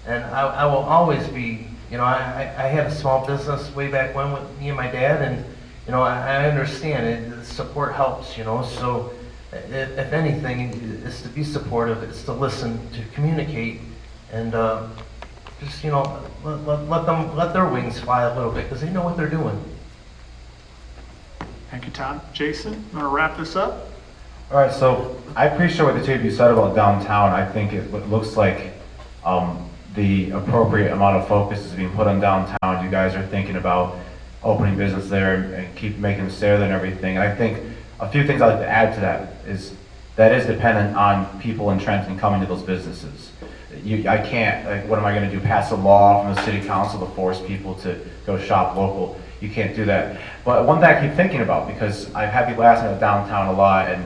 And I will always be, you know, I had a small business way back when with me and my dad, and, you know, I understand it. Support helps, you know, so if anything, is to be supportive, it's to listen, to communicate, and just, you know, let their wings fly a little bit, because they know what they're doing. Thank you, Tom. Jason, you want to wrap this up? All right, so I appreciate what the two of you said about downtown. I think it looks like the appropriate amount of focus is being put on downtown. You guys are thinking about opening business there and keep making them stay there and everything. And I think a few things I'd like to add to that is dependent on people in Trenton coming to those businesses. I can't, like, what am I going to do, pass a law from the city council to force people to go shop local? You can't do that. But one thing I keep thinking about, because I've had people ask me about downtown a lot, and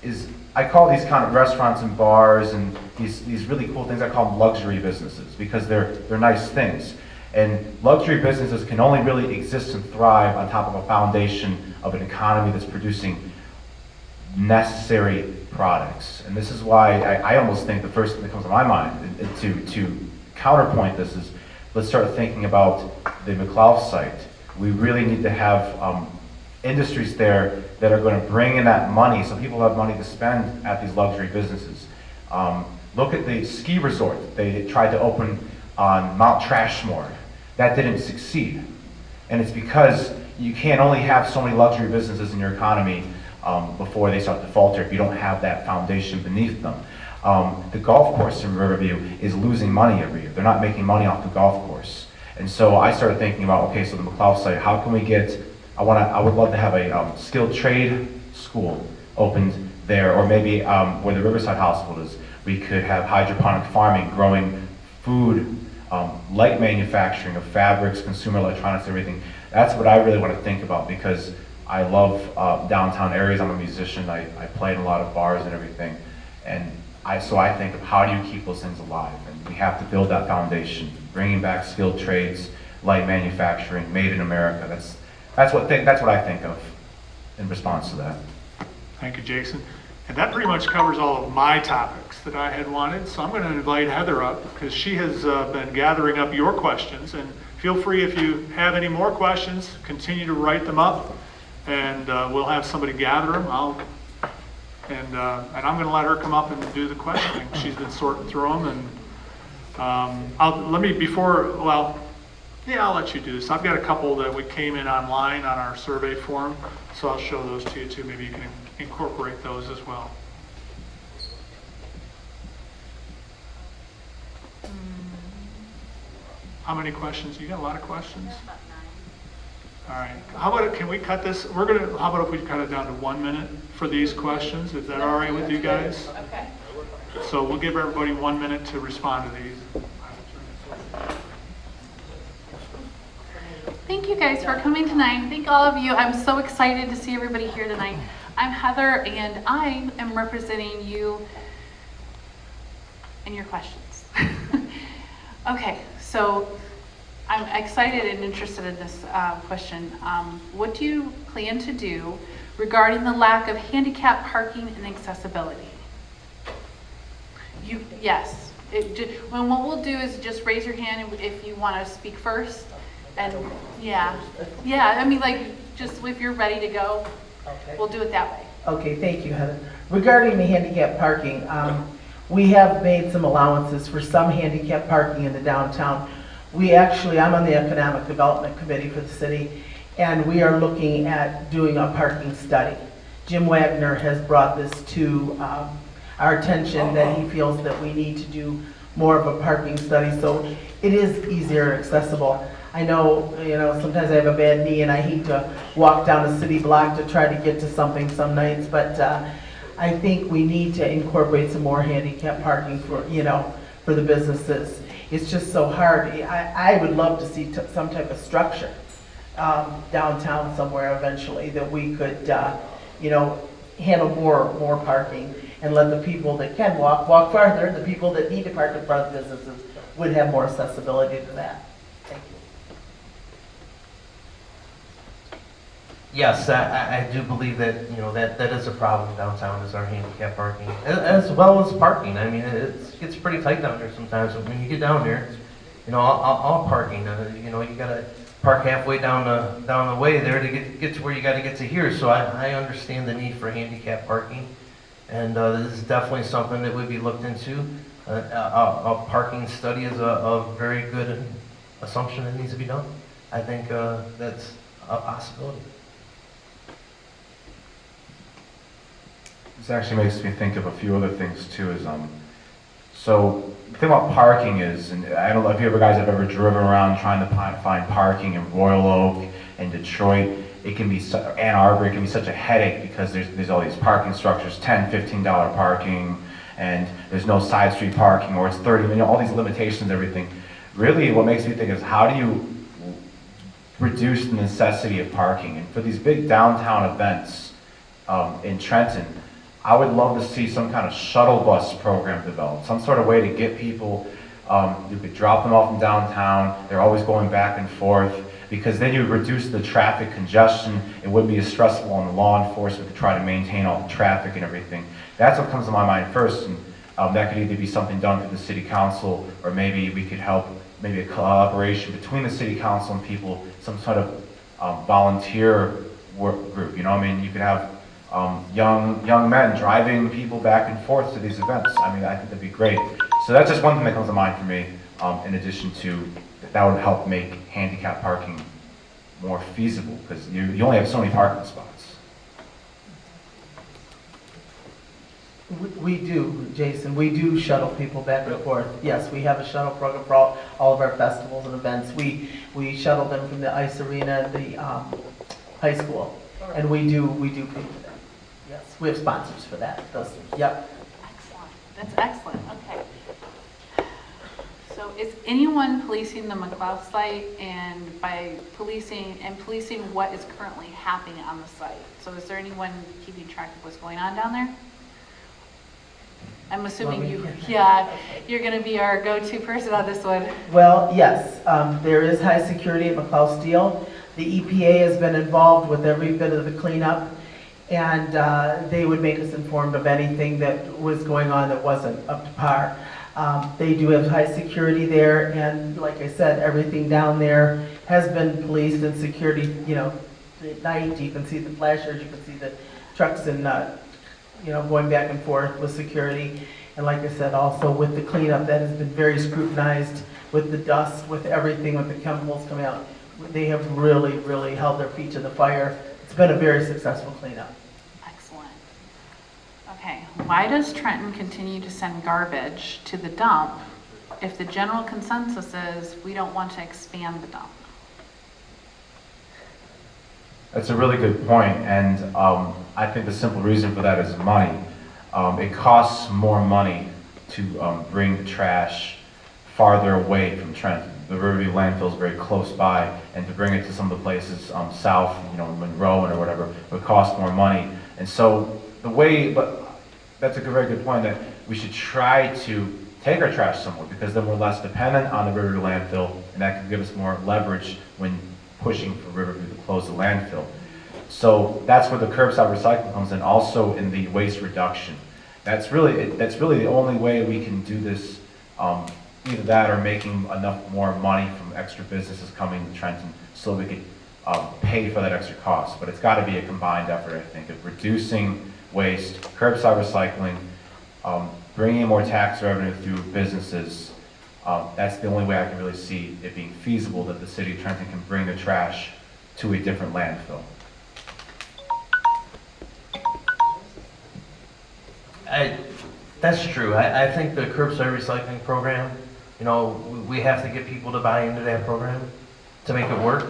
is I call these kind of restaurants and bars and these really cool things, I call them luxury businesses, because they're nice things. And luxury businesses can only really exist and thrive on top of a foundation of an economy that's producing necessary products. And this is why I almost think the first thing that comes to my mind to counterpoint this is, let's start thinking about the Mclaugh site. We really need to have industries there that are going to bring in that money, so people have money to spend at these luxury businesses. Look at the ski resort they tried to open on Mount Trashmore. That didn't succeed. And it's because you can't only have so many luxury businesses in your economy before they start to falter if you don't have that foundation beneath them. The golf course in Riverview is losing money every year. They're not making money off the golf course. And so I started thinking about, okay, so the Mclaugh site, how can we get, I would love to have a skilled trade school opened there, or maybe where the Riverside Hospital is, we could have hydroponic farming, growing food, light manufacturing of fabrics, consumer electronics, everything. That's what I really want to think about, because I love downtown areas. I'm a musician. I play in a lot of bars and everything. And so I think of, how do you keep those things alive? And we have to build that foundation, bringing back skilled trades, light manufacturing, made in America. That's what I think of in response to that. Thank you, Jason. And that pretty much covers all of my topics that I had wanted. So I'm going to invite Heather up, because she has been gathering up your questions. And feel free, if you have any more questions, continue to write them up, and we'll have somebody gather them. And I'm going to let her come up and do the questioning. She's been sorting through them, and I'll let you do this. I've got a couple that we came in online on our survey form, so I'll show those to you too. Maybe you can incorporate those as well. How many questions? You got a lot of questions? All right. How about can we cut this? How about if we cut it down to 1 minute for these questions? Is that all right with you guys? Okay. So we'll give everybody 1 minute to respond to these. Thank you guys for coming tonight. Thank all of you. I'm so excited to see everybody here tonight. I'm Heather, and I am representing you and your questions. Okay, so I'm excited and interested in this question. What do you plan to do regarding the lack of handicap parking and accessibility? Yes. What we'll do is just raise your hand if you want to speak first. And yeah, I mean, like, just if you're ready to go, okay. We'll do it that way. Okay, thank you, Heather. Regarding the handicap parking, we have made some allowances for some handicap parking in the downtown. I'm on the Economic Development Committee for the city, and we are looking at doing a parking study. Jim Wagner has brought this to our attention, that he feels that we need to do more of a parking study so it is easier accessible. I know, sometimes I have a bad knee and I hate to walk down a city block to try to get to something some nights, but I think we need to incorporate some more handicap parking for the businesses. It's just so hard. I would love to see some type of structure downtown somewhere eventually that we could, handle more parking and let the people that can walk farther, and the people that need to park in front of businesses would have more accessibility to that. Thank you. Yes, I do believe that, you know, that is a problem downtown, is our handicap parking, as well as parking. I mean, it gets pretty tight down there sometimes. When you get down there, you know, all parking, you know, you gotta park halfway down the way there to get to where you gotta get to here. So I understand the need for handicap parking, and this is definitely something that would be looked into. A parking study is a very good assumption that needs to be done. I think that's a possibility. This actually makes me think of a few other things too. So the thing about parking is, and I don't know if you guys have ever driven around trying to find parking in Royal Oak and Detroit. It can be Ann Arbor. It can be such a headache because there's all these parking structures, $10, $15 parking, and there's no side street parking, or it's 30. You know, all these limitations, everything. Really, what makes me think is, how do you reduce the necessity of parking? And for these big downtown events in Trenton, I would love to see some kind of shuttle bus program developed, some sort of way to get people, you could drop them off in downtown, they're always going back and forth, because then you reduce the traffic congestion. It wouldn't be as stressful on the law enforcement to try to maintain all the traffic and everything. That's what comes to my mind first, and that could either be something done through the city council, or maybe we could help, maybe a collaboration between the city council and people, some sort of volunteer work group. You know, I mean, you could have young men driving people back and forth to these events. I mean, I think that'd be great. So that's just one thing that comes to mind for me, in addition to that would help make handicap parking more feasible, because you only have so many parking spots. We do, Jason, we do shuttle people back and forth. Yes, we have a shuttle program for all of our festivals and events. We shuttle them from the ice arena and the high school, and we do pay for that. Yes, we have sponsors for that. Yep. Excellent. That's excellent. Okay. So is anyone policing the Mclaugh site, and by policing what is currently happening on the site? So is there anyone keeping track of what's going on down there? I'm assuming you're going to be our go-to person on this one. Well, yes, there is high security at Mclaugh Steel. The EPA has been involved with every bit of the cleanup, and they would make us informed of anything that was going on that wasn't up to par. They do have high security there, and like I said, everything down there has been policed and security, you know, at night you can see the flashers, you can see the trucks and, you know, going back and forth with security. And like I said, also with the cleanup, that has been very scrutinized with the dust, with everything, with the chemicals coming out. They have really, really held their feet to the fire. It's been a very successful cleanup. Excellent. Okay, why does Trenton continue to send garbage to the dump if the general consensus is we don't want to expand the dump? That's a really good point, and I think the simple reason for that is money. It costs more money to bring the trash farther away from Trenton. The Riverview Landfill is very close by, and to bring it to some of the places south, you know, Monroe or whatever, would cost more money. And so but that's a very good point, that we should try to take our trash somewhere, because then we're less dependent on the Riverview Landfill, and that can give us more leverage when pushing for Riverview to close the landfill. So that's where the curbside recycling comes in, also in the waste reduction. That's really the only way we can do this, either that or making enough more money from extra businesses coming to Trenton so we could pay for that extra cost. But it's got to be a combined effort, I think, of reducing waste, curbside recycling, bringing in more tax revenue through businesses. That's the only way I can really see it being feasible that the city of Trenton can bring the trash to a different landfill. That's true. I think the curbside recycling program, you know, we have to get people to buy into that program to make it work.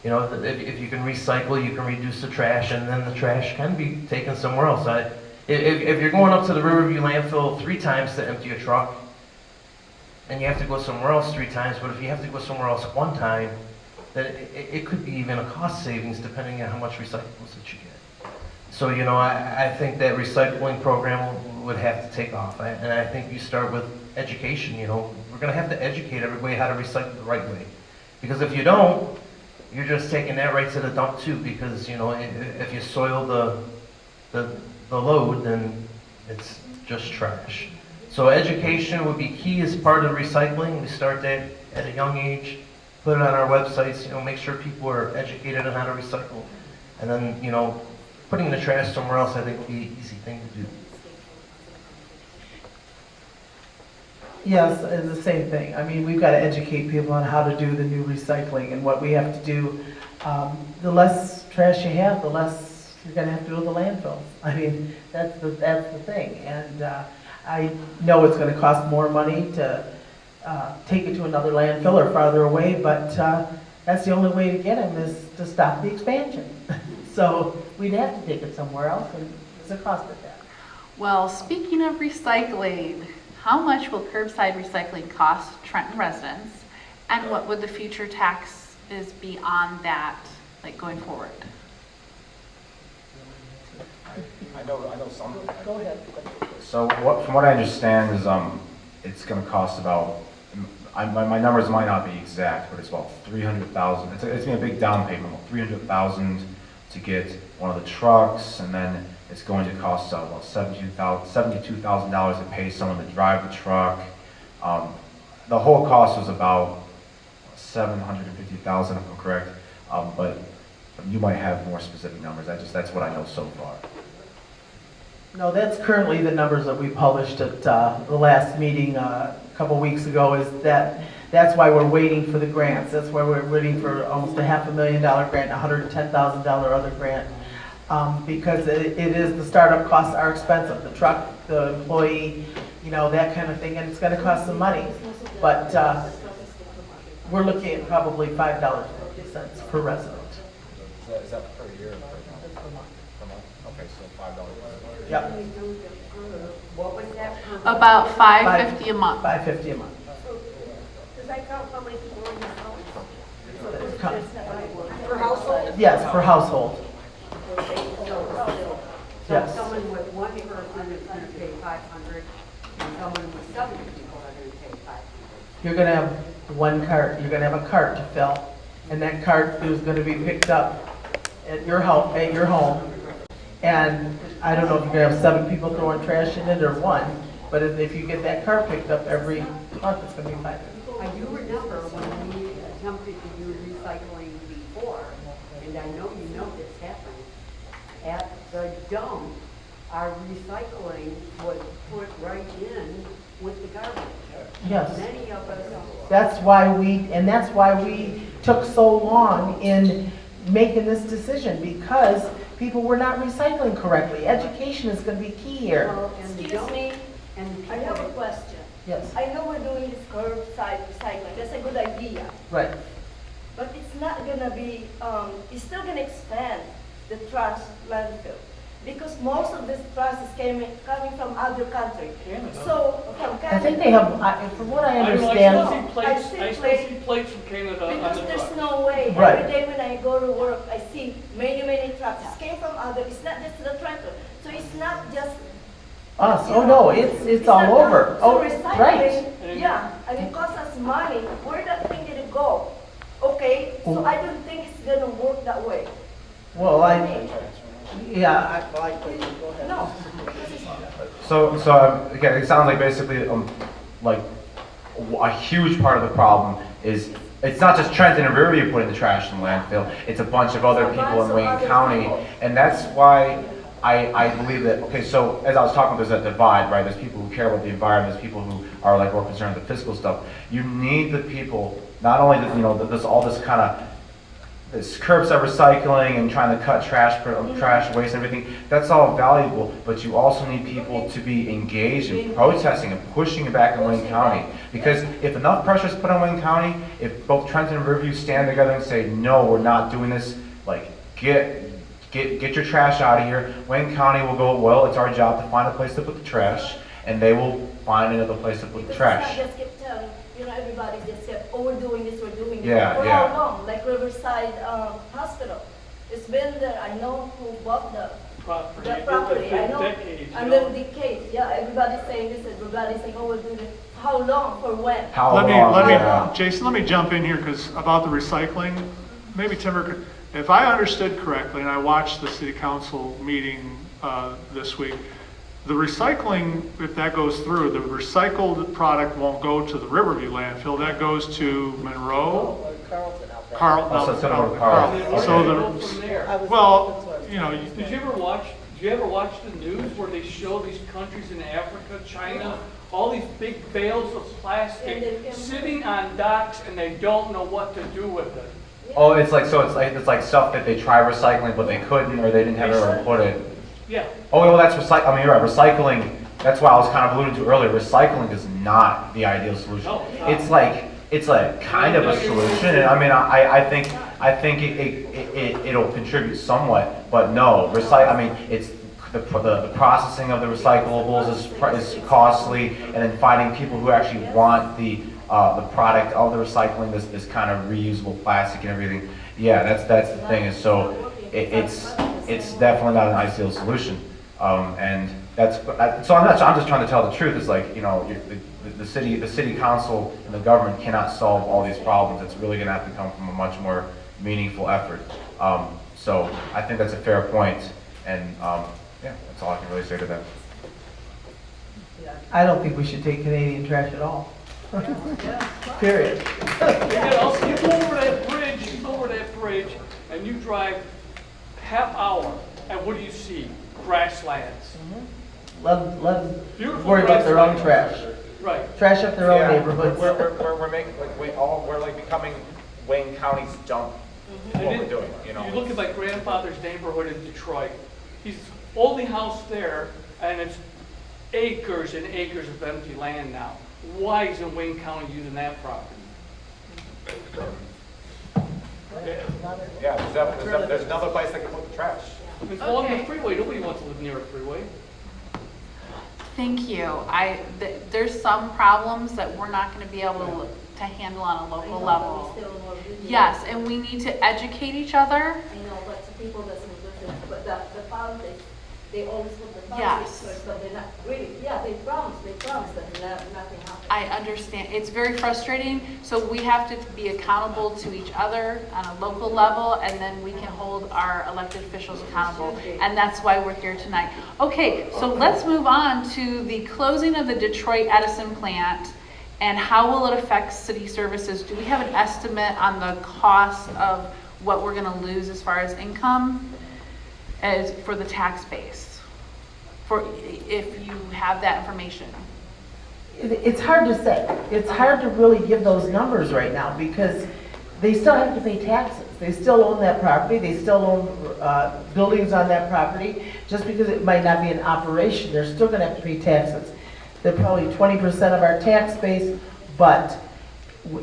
You know, if you can recycle, you can reduce the trash, and then the trash can be taken somewhere else. If you're going up to the Riverview landfill 3 times to empty a truck, and you have to go somewhere else 3 times, but if you have to go somewhere else 1 time, then it could be even a cost savings depending on how much recyclables that you get. So, you know, I think that recycling program would have to take off. And I think you start with education, you know. We're gonna have to educate everybody how to recycle the right way. Because if you don't, you're just taking that right to the dump too, because, you know, if you soil the load, then it's just trash. So education would be key as part of recycling. We start that at a young age, put it on our websites, you know, make sure people are educated on how to recycle. And then, you know, putting the trash somewhere else, I think would be an easy thing to do. Yes, it's the same thing. I mean, we've got to educate people on how to do the new recycling and what we have to do. The less trash you have, the less you're going to have to do with the landfills. I mean, that's the thing. And I know it's going to cost more money to take it to another landfill or farther away, but that's the only way to get them is to stop the expansion. So we'd have to take it somewhere else, and there's a cost of that. Well, speaking of recycling, how much will curbside recycling cost Trenton residents? And what would the future taxes be on that, like going forward? I know some. Go ahead. So from what I understand is it's going to cost about, my numbers might not be exact, but it's about 300,000. It's going to be a big down payment, 300,000 to get one of the trucks, and then it's going to cost about $72,000 to pay someone to drive the truck. The whole cost was about $750,000, if I'm correct, but you might have more specific numbers. That's what I know so far. No, that's currently the numbers that we published at the last meeting a couple weeks ago. That's why we're waiting for the grants. That's why we're waiting for almost a $500,000 grant, $110,000 other grant, because it is, the startup costs are expensive. The truck, the employee, you know, that kind of thing, and it's going to cost some money. But we're looking at probably $5.50 per resident. Is that per year or per month? Per month? Okay, so $5. Yep. What was that per month? About $550 a month. $550 a month. Does that count how many people in the house? Count. Per household? Yes, per household. So Yes. someone with one person is going to pay 500, and someone with 7 people are going to pay 500. You're going to have one cart. You're going to have a cart to fill, and that cart is going to be picked up at your house, and I don't know if you're going to have 7 people throwing trash in it or 1, but if you get that cart picked up every month, it's going to be 5. I do remember when we attempted to do recycling before, and I know you know this happened, at the dump, our recycling was put right in with the garbage. Yes. Many of us, That's why we took so long in making this decision, because people were not recycling correctly. Education is going to be key here. well, and the Excuse dump, me, and I have a people, question. Yes, I know we're doing this curbside recycling, that's a good idea, right. but it's not gonna be, it's still gonna expand the trash landfill, because most of this trash is coming from other countries. So, from I think Canada. they have, from what I No, understand, I I see still see plates from Canada on Because the there's truck. no way, Right. every day when I go to work, I see many trucks, it came from other, it's not just the Trenton, so it's not just. us, you oh know, no, it's not all over. done. Oh, So recycling, right. yeah, and it costs us money, where that thing did it go? Okay, so Well- I don't think it's gonna work that way. Well, I I, mean, yeah, no, So again, it sounds like basically like a huge part of the problem is it's not just Trenton and Riverview putting the trash in the landfill, it's a bunch of other people in Wayne County. And that's why I believe that, okay, so as I was talking, there's that divide, right? There's people who care about the environment, there's people who are like more concerned with the fiscal stuff. You need the people, not only that, you know, this all this kind of this curbside recycling and trying to cut trash waste and everything, that's all valuable, but you also need people to be engaged in protesting and pushing it back in Wayne County. Because if enough pressure is put on Wayne County, if both Trenton and Riverview stand together and say, no, we're not doing this, like, get your trash out of here, Wayne County will go, well, it's our job to find a place to put the trash, and they will find another place to put the because trash. I just keep telling, you know, everybody just said, oh, we're doing this. Yeah, For yeah. how long? Like Riverside Hospital. It's been there, I know who bought the property. The property, I know, Decades, and you know? then decades, yeah, everybody's saying this, everybody's saying, oh, we'll do this. How long, for when? How Let me, long, let yeah. me, Jason, let me jump in here, because about the recycling, maybe Timber could, if I understood correctly, and I watched the city council meeting this week, the recycling, if that goes through, the recycled product won't go to the Riverview landfill, that goes to Monroe? Carlton. Oh, so it's gonna go to Carlton. Where So do they the- go from there? Well, you know, Did you ever watch the news where they show these countries in Africa, China, all these big bales of plastic sitting on docks and they don't know what to do with it? Oh, it's like stuff that they tried recycling, but they couldn't, or they didn't have anywhere to put it. Yeah. Oh, well, that's recycling. I mean, you're right. Recycling. That's why I was kind of alluding to earlier. Recycling is not the ideal solution. No, it's not. It's like kind of a solution, and I mean, I think it'll contribute somewhat, but no, I mean, it's the processing of the recyclables is costly, and then finding people who actually want the product of the recycling, this kind of reusable plastic and everything. Yeah, that's the thing. Is so it's definitely not an ideal solution, and I'm just trying to tell the truth. It's like, you know, the city council and the government cannot solve all these problems. It's really going to have to come from a much more meaningful effort. So I think that's a fair point, and yeah, that's all I can really say to that. I don't think we should take Canadian trash at all. Period. You go over that bridge, and you drive half hour, and what do you see? Grasslands. Let them Beautiful worry about their own grasslands. trash. Right. Trash up their own neighborhoods. We're making we're like becoming Wayne County's dump. And What then we're doing, you know. You look at my grandfather's neighborhood in Detroit. He's only house there, and it's acres and acres of empty land now. Why isn't Wayne County using that property? Yeah, there's another place that can put the trash. It's along the Okay. freeway. Nobody wants to live near a freeway. Thank you. There's some problems that we're not going to be able to handle on a local level. Yes, and we need to educate each other. I know, but the people doesn't listen, but the politics, they always put the Yes. politics first, but they're not really, yeah, they promise, but nothing happens. I understand. It's very frustrating. So we have to be accountable to each other on a local level, and then we can hold our elected officials accountable. And that's why we're here tonight. Okay, so let's move on to the closing of the Detroit Edison plant, and how will it affect city services? Do we have an estimate on the cost of what we're going to lose as far as income as for the tax base? For if you have that information. It's hard to say. It's hard to really give those numbers right now because they still have to pay taxes. They still own that property. They still own buildings on that property. Just because it might not be in operation, they're still going to have to pay taxes. They're probably 20% of our tax base, but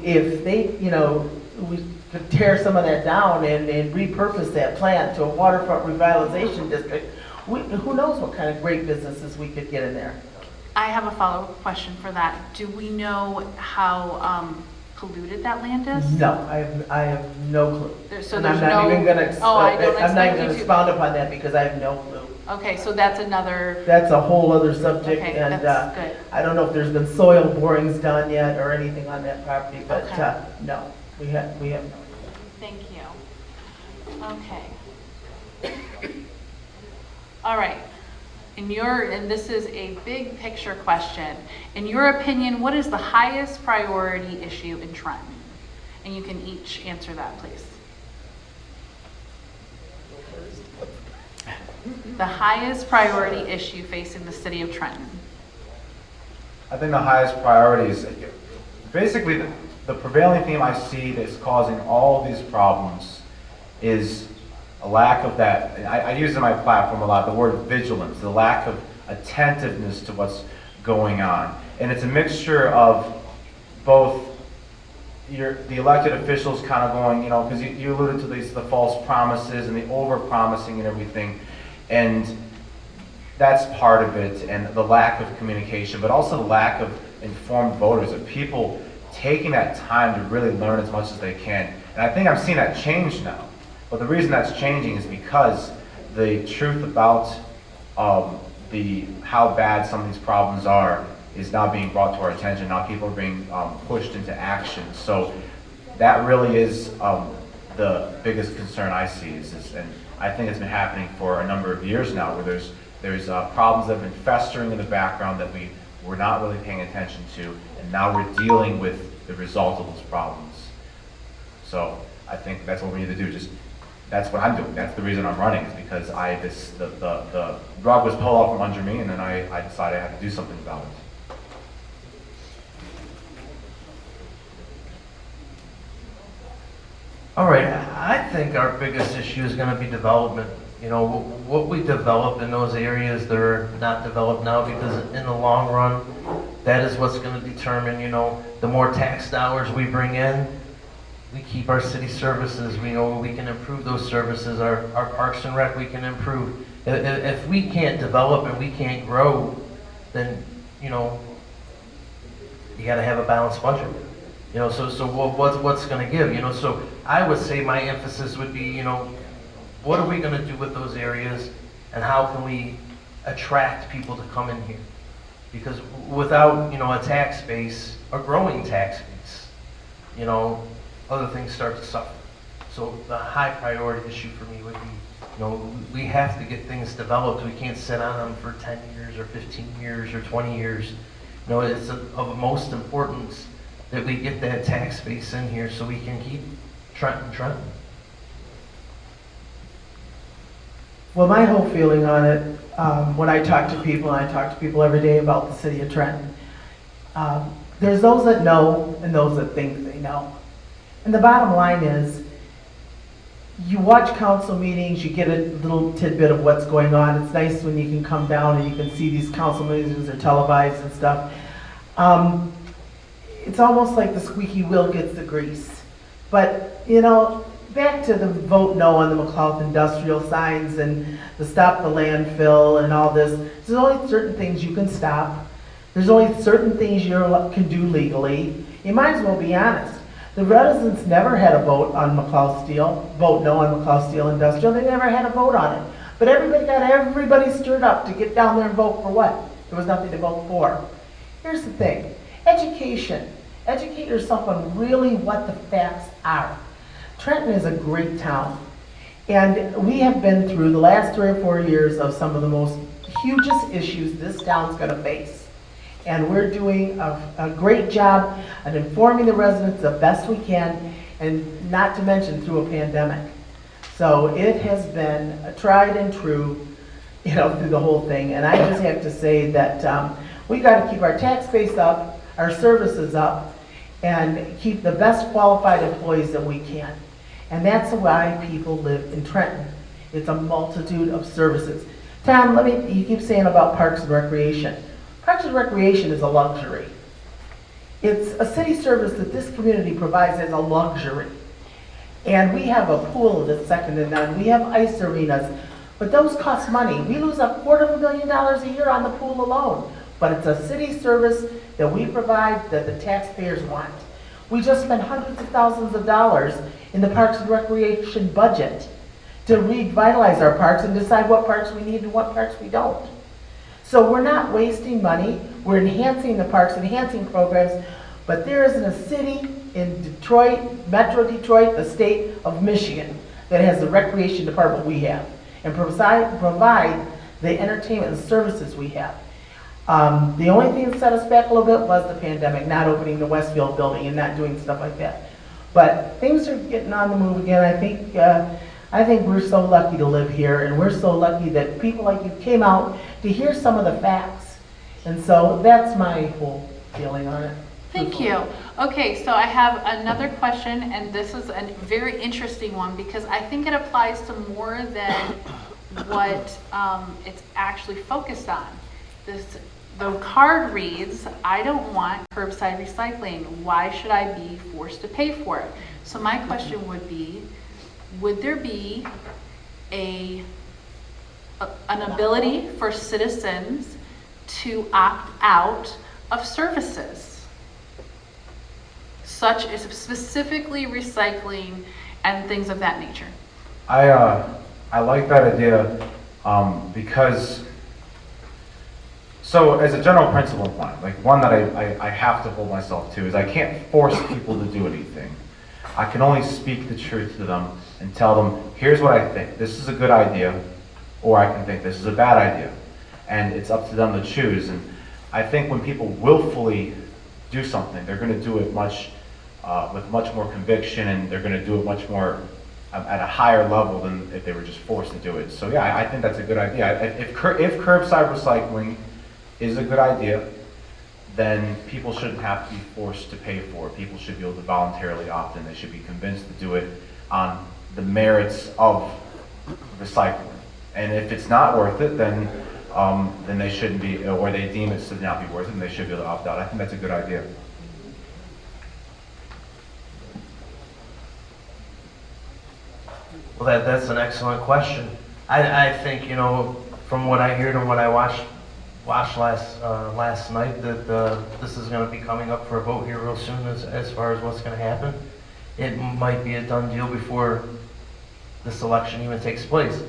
if they, you know, we could tear some of that down and repurpose that plant to a waterfront revitalization district, who knows what kind of great businesses we could get in there. I have a follow-up question for that. Do we know how polluted that land is? No, I have no clue. So And there's I'm not no- even gonna, Oh, I don't I'm not expect even you gonna to. expound upon that because I have no clue. Okay, so that's another, That's a whole other subject, Okay, and that's good. I don't know if there's been soil borings done yet or anything on that property, but Okay. no, we have no. thank you. Okay. All right. And this is a big picture question. In your opinion, what is the highest priority issue in Trenton? And you can each answer that, please. The highest priority issue facing the city of Trenton. I think the highest priority is basically the prevailing theme I see that's causing all these problems is a lack of that. I use in my platform a lot the word vigilance, the lack of attentiveness to what's going on. And it's a mixture of both the elected officials kind of going, you know, because you alluded to the false promises and the over-promising and everything. And that's part of it, and the lack of communication, but also the lack of informed voters, of people taking that time to really learn as much as they can. And I think I'm seeing that change now. But the reason that's changing is because the truth about how bad some of these problems are is now being brought to our attention. Now people are being pushed into action. So that really is the biggest concern I see. And I think it's been happening for a number of years now, where there's problems that have been festering in the background that we were not really paying attention to, and now we're dealing with the result of those problems. So I think that's what we need to do. That's what I'm doing. That's the reason I'm running, is because the rug was pulled out from under me, and then I decided I had to do something about it. All right, I think our biggest issue is going to be development. You know, what we develop in those areas that are not developed now, because in the long run, that is what's going to determine, you know, the more tax dollars we bring in, we keep our city services. We know we can improve those services. Our Parks and Rec we can improve. If we can't develop and we can't grow, then, you know, you got to have a balanced budget. You know, so what's going to give? You know, so I would say my emphasis would be, you know, what are we going to do with those areas, and how can we attract people to come in here? Because without, you know, a tax base, a growing tax base, you know, other things start to suffer. So the high priority issue for me would be, you know, we have to get things developed. We can't sit on them for 10 years or 15 years or 20 years. You know, it's of most importance that we get that tax base in here so we can keep Trenton. Well, my whole feeling on it, when I talk to people, and I talk to people every day about the city of Trenton, there's those that know and those that think they know. And the bottom line is, you watch council meetings, you get a little tidbit of what's going on. It's nice when you can come down and you can see these council meetings are televised and stuff. It's almost like the squeaky wheel gets the grease. But, you know, back to the vote no on the Mclaugh industrial signs and the stop the landfill and all this, there's only certain things you can stop. There's only certain things you can do legally. You might as well be honest. The residents never had a vote on Mclaugh Steel, vote no on Mclaugh Steel Industrial. They never had a vote on it. But everybody got everybody stirred up to get down there and vote for what? There was nothing to vote for. Here's the thing. Education. Educate yourself on really what the facts are. Trenton is a great town. And we have been through the last 3 or 4 years of some of the most hugest issues this town's going to face. And we're doing a great job at informing the residents the best we can, and not to mention through a pandemic. So it has been a tried and true, you know, through the whole thing. And I just have to say that we got to keep our tax base up, our services up, and keep the best qualified employees that we can. And that's why people live in Trenton. It's a multitude of services. Tom, you keep saying about Parks and Recreation. Parks and Recreation is a luxury. It's a city service that this community provides as a luxury. And we have a pool that's second to none. We have ice arenas, but those cost money. We lose $250,000 a year on the pool alone. But it's a city service that we provide that the taxpayers want. We just spent hundreds of thousands of dollars in the Parks and Recreation budget to revitalize our parks and decide what parks we need and what parks we don't. So we're not wasting money, we're enhancing the parks, enhancing programs, but there isn't a city in Detroit, Metro Detroit, the state of Michigan, that has the recreation department we have and provide the entertainment and services we have. The only thing that set us back a little bit was the pandemic, not opening the Westfield building and not doing stuff like that. But things are getting on the move again. I think we're so lucky to live here, and we're so lucky that people like you came out to hear some of the facts. And so that's my whole feeling on it. Thank you. Okay, so I have another question, and this is a very interesting one because I think it applies to more than what it's actually focused on. The card reads, I don't want curbside recycling. Why should I be forced to pay for it? So my question would be, would there be an ability for citizens to opt out of services, such as specifically recycling and things of that nature? I like that idea because, so as a general principle of mine, like one that I have to hold myself to is I can't force people to do anything. I can only speak the truth to them and tell them, here's what I think. This is a good idea, or I can think this is a bad idea. And it's up to them to choose. And I think when people willfully do something, they're going to do it with much more conviction, and they're going to do it much more at a higher level than if they were just forced to do it. So yeah, I think that's a good idea. If curbside recycling is a good idea, then people shouldn't have to be forced to pay for it. People should be able to voluntarily opt in. They should be convinced to do it on the merits of recycling. And if it's not worth it, then they shouldn't be, or they deem it to not be worth it, and they should be able to opt out. I think that's a good idea. Well, that's an excellent question. I think, from what I heard and what I watched last night, that this is going to be coming up for a vote here real soon as far as what's going to happen. It might be a done deal before this election even takes place.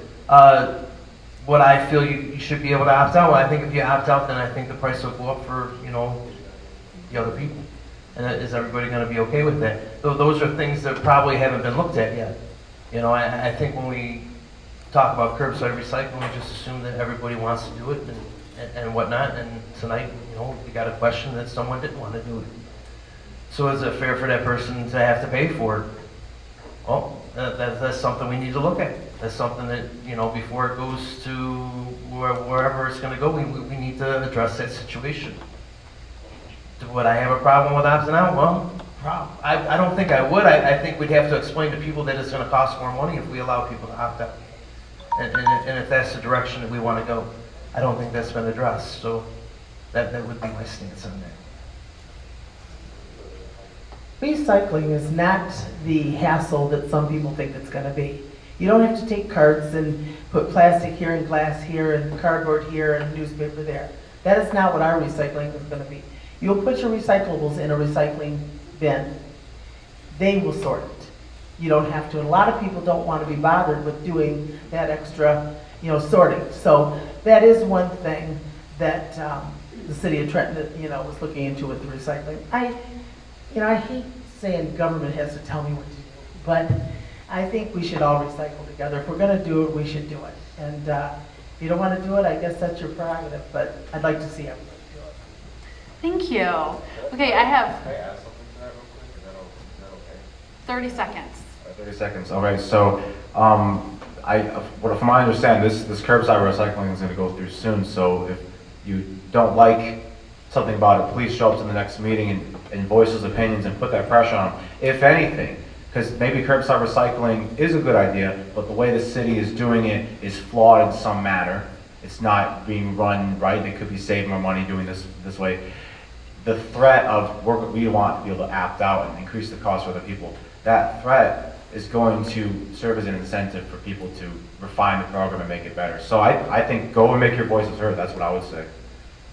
What I feel you should be able to opt out. Well, I think if you opt out, then I think the price will go up for the other people. And is everybody going to be okay with that? Those are things that probably haven't been looked at yet. I think when we talk about curbside recycling, we just assume that everybody wants to do it and whatnot. And tonight, we got a question that someone didn't want to do it. So is it fair for that person to have to pay for it? Well, that's something we need to look at. That's something that, before it goes to wherever it's going to go, we need to address that situation. Would I have a problem with opting out? Well, I don't think I would. I think we'd have to explain to people that it's going to cost more money if we allow people to opt out. And if that's the direction that we want to go, I don't think that's been addressed. So that would be my stance on that. Recycling is not the hassle that some people think it's going to be. You don't have to take carts and put plastic here and glass here and cardboard here and newspaper there. That is not what our recycling is going to be. You'll put your recyclables in a recycling bin. They will sort it. You don't have to. A lot of people don't want to be bothered with doing that extra, sorting. So that is one thing that the city of Trenton, was looking into with the recycling. I hate saying government has to tell me what to do, but I think we should all recycle together. If we're going to do it, we should do it. And if you don't want to do it, I guess that's your prerogative, but I'd like to see everybody do it. Thank you. Okay, I have Can I add something to that real quick? Is that okay? 30 seconds. 30 seconds. All right. So, from my understanding, this curbside recycling is going to go through soon. So, if you don't like something about it, please show up to the next meeting and voice his opinions and put that pressure on him. If anything, because maybe curbside recycling is a good idea, but the way the city is doing it is flawed in some manner. It's not being run right. They could be saving more money doing this way. The threat of we want to be able to opt out and increase the cost for other people, that threat is going to serve as an incentive for people to refine the program and make it better. So I think go and make your voices heard. That's what I would say.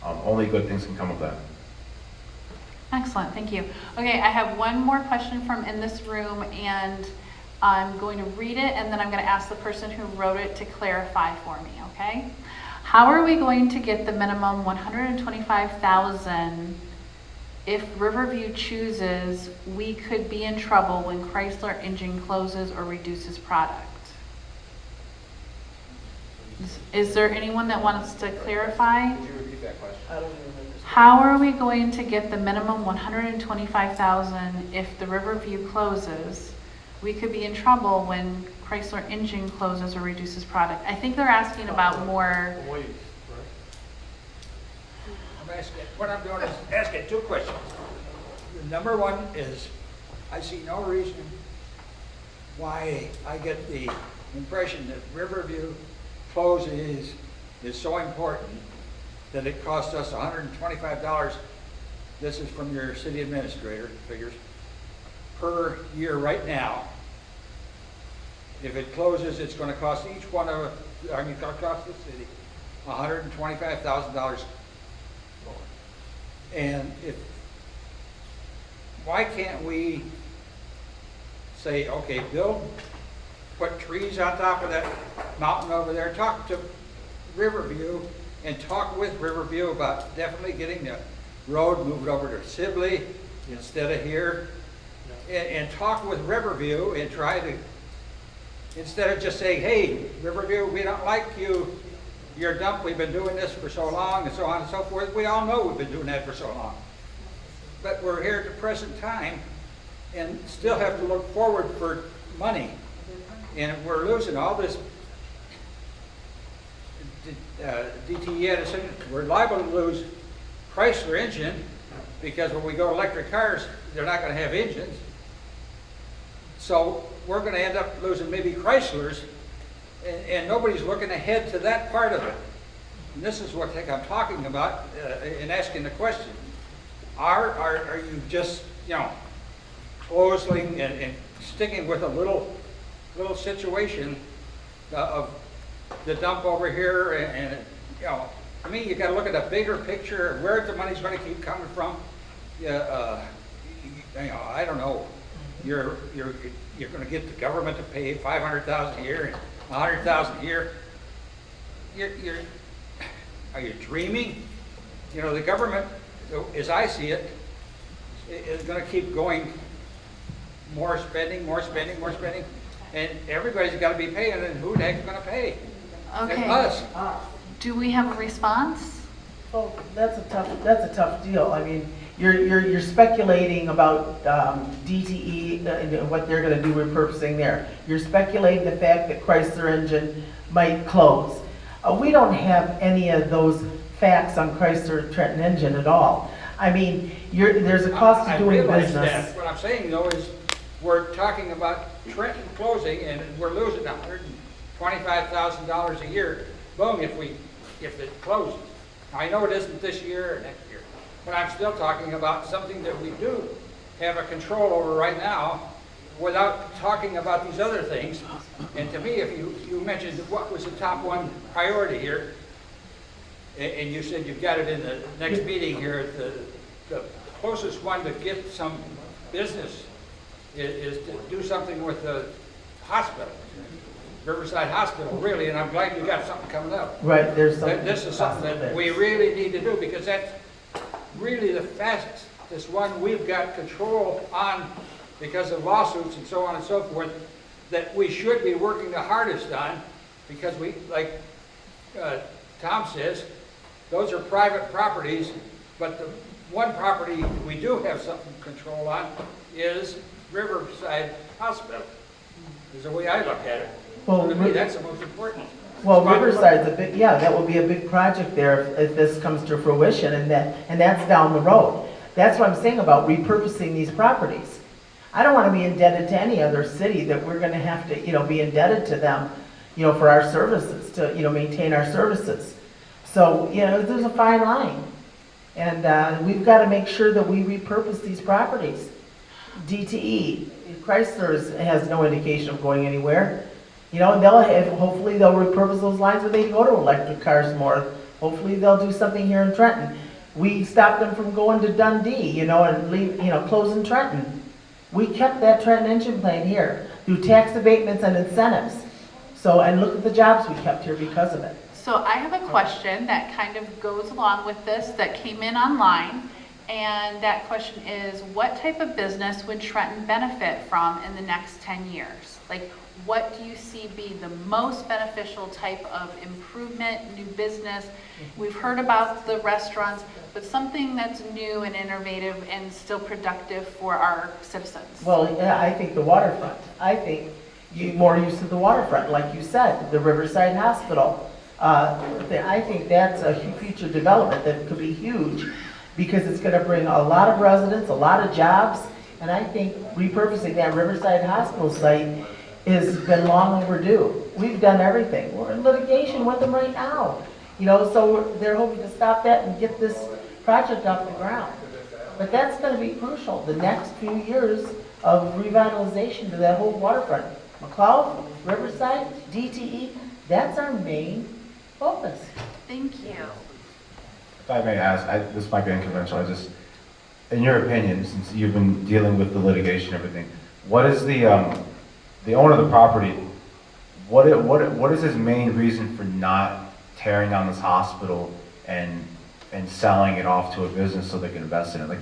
Only good things can come of that. Excellent, thank you. Okay, I have one more question from in this room, and I'm going to read it, and then I'm going to ask the person who wrote it to clarify for me, okay? How are we going to get the minimum $125,000 if Riverview chooses we could be in trouble when Chrysler Engine closes or reduces product? Is there anyone that wants to clarify? Could you repeat that question? I don't even understand. How are we going to get the minimum $125,000 if the Riverview closes? We could be in trouble when Chrysler Engine closes or reduces product. I think they're asking about more. What I'm doing is asking two questions. The number one is, I see no reason why I get the impression that Riverview closes is so important that it cost us $125, this is from your city administrator figures, per year right now. If it closes, it's going to cost each one of us, cost the city $125,000 more. And why can't we say, okay, build put trees on top of that mountain over there. Talk to Riverview and talk with Riverview about definitely getting the road moved over to Sibley instead of here. And talk with Riverview and try to, instead of just saying, hey, Riverview, we don't like you, your dump, we've been doing this for so long, and so on and so forth. We all know we've been doing that for so long. But we're here at the present time and still have to look forward for money. And we're losing all this DTE Edison. We're liable to lose Chrysler engine because when we go electric cars, they're not going to have engines. So we're going to end up losing maybe Chryslers, and nobody's looking ahead to that part of it. And this is what I'm talking about in asking the question. Are you just, you know, closing and sticking with a little situation of the dump over here and you know, I mean, you got to look at the bigger picture, where the money's going to keep coming from. You know, I don't know. You're going to get the government to pay $500,000 a year and $100,000 a year. Are you dreaming? You know, the government, as I see it, is going to keep going more spending, more spending, more spending, and everybody's got to be paying, and who the heck's going to pay? Okay. Us. Do we have a response? Well, that's a tough deal. I mean, you're speculating about DTE and what they're going to do repurposing there. You're speculating the fact that Chrysler engine might close. We don't have any of those facts on Chrysler Trenton engine at all. I mean, there's a cost to doing realize business. That. What I'm saying though is we're talking about Trenton closing and we're losing $125,000 a year. Boom, if it closes. Now, I know it isn't this year or next year, but I'm still talking about something that we do have a control over right now without talking about these other things. And to me, if you mentioned what was the top one priority here, and you said you've got it in the next meeting here, the closest one to get some business is to do something with the hospital, Riverside Hospital, really, and I'm glad you got something coming up. Right, there's something. This is something that we really need to do because that's really the fastest one we've got control on because of lawsuits and so on and so forth that we should be working the hardest on because we, like Tom says, those are private properties, but the one property we do have some control on is Riverside Hospital, is the way I look at it. Well, to me, that's the most important. Well, Riverside's a big, yeah, that will be a big project there if this comes to fruition, and that's down the road. That's what I'm saying about repurposing these properties. I don't want to be indebted to any other city that we're going to have to, you know, be indebted to them, you know, for our services, to, you know, maintain our services. So, you know, there's a fine line. And we've got to make sure that we repurpose these properties. DTE, Chrysler has no indication of going anywhere. You know, hopefully they'll repurpose those lines where they go to electric cars more. Hopefully they'll do something here in Trenton. We stopped them from going to Dundee, you know, and closing Trenton. We kept that Trenton engine plant here through tax abatements and incentives. So, and look at the jobs we kept here because of it. So I have a question that kind of goes along with this that came in online. And that question is, what type of business would Trenton benefit from in the next 10 years? Like, what do you see be the most beneficial type of improvement, new business? We've heard about the restaurants, but something that's new and innovative and still productive for our citizens. Well, yeah, I think the waterfront. I think more use of the waterfront, like you said, the Riverside Hospital. I think that's a future development that could be huge because it's going to bring a lot of residents, a lot of jobs, and I think repurposing that Riverside Hospital site has been long overdue. We've done everything. We're in litigation with them right now. You know, so they're hoping to stop that and get this project off the ground. But that's going to be crucial, the next few years of revitalization to that whole waterfront. Mclaugh, Riverside, DTE, that's our main focus. Thank you. If I may ask, this might be unconventional, in your opinion, since you've been dealing with the litigation and everything, what is the owner of the property, what is his main reason for not tearing down this hospital and selling it off to a business so they can invest in it? Like,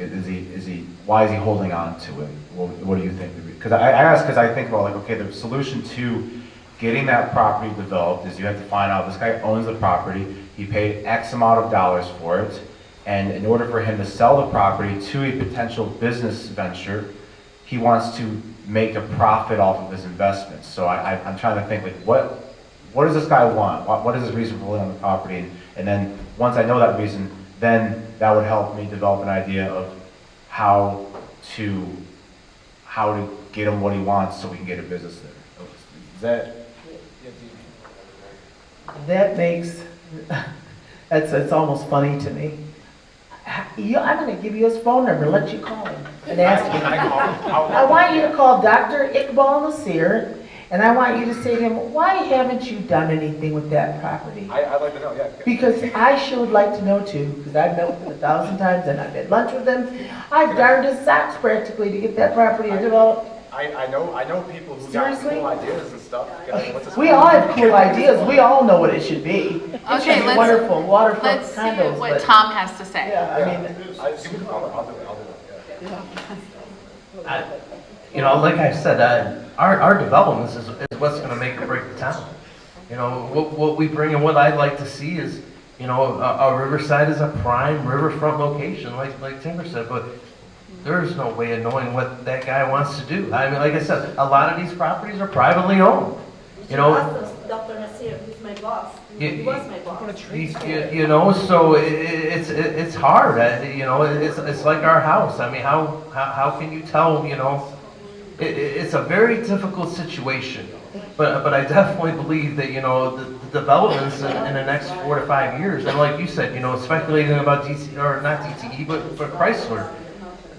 why is he holding on to it? What do you think? Because I ask because I think about, like, okay, the solution to getting that property developed is you have to find out this guy owns the property, he paid X amount of dollars for it, and in order for him to sell the property to a potential business venture, he wants to make a profit off of his investments. So I'm trying to think, like, what does this guy want? What is his reason for holding on the property? And then once I know that reason, then that would help me develop an idea of how to get him what he wants so we can get a business there. Is that? That makes, it's almost funny to me. I'm going to give you his phone number, let you call him and ask him. I want you to call Dr. Iqbal Nasir, and I want you to say to him, why haven't you done anything with that property? I'd like to know, yeah. Because I sure would like to know too, because I've met with him 1,000 times and I've had lunch with him. I've darned his socks practically to get that property developed. I know people who Seriously? got cool ideas and stuff. We all have cool ideas. We all know what it should be. It should Okay, be wonderful waterfront let's see condos. what but- Tom has to say. Yeah, I mean, Give me the phone, I'll do it, yeah. You know, like I said, our developments is what's going to make or break the town. You know, what we bring and what I'd like to see is, you know, a Riverside is a prime riverfront location, like Timber said, but there's no way of knowing what that guy wants to do. I mean, like I said, a lot of these properties are privately owned. You know, Dr. Nasir, he's my boss. You- He was my boss. you know, so it's hard. You know, it's like our house. I mean, how can you tell? You know, it's a very difficult situation. But I definitely believe that, you know, the developments in the next 4 to 5 years, and like you said, you know, speculating about DT, or not DTE, but Chrysler.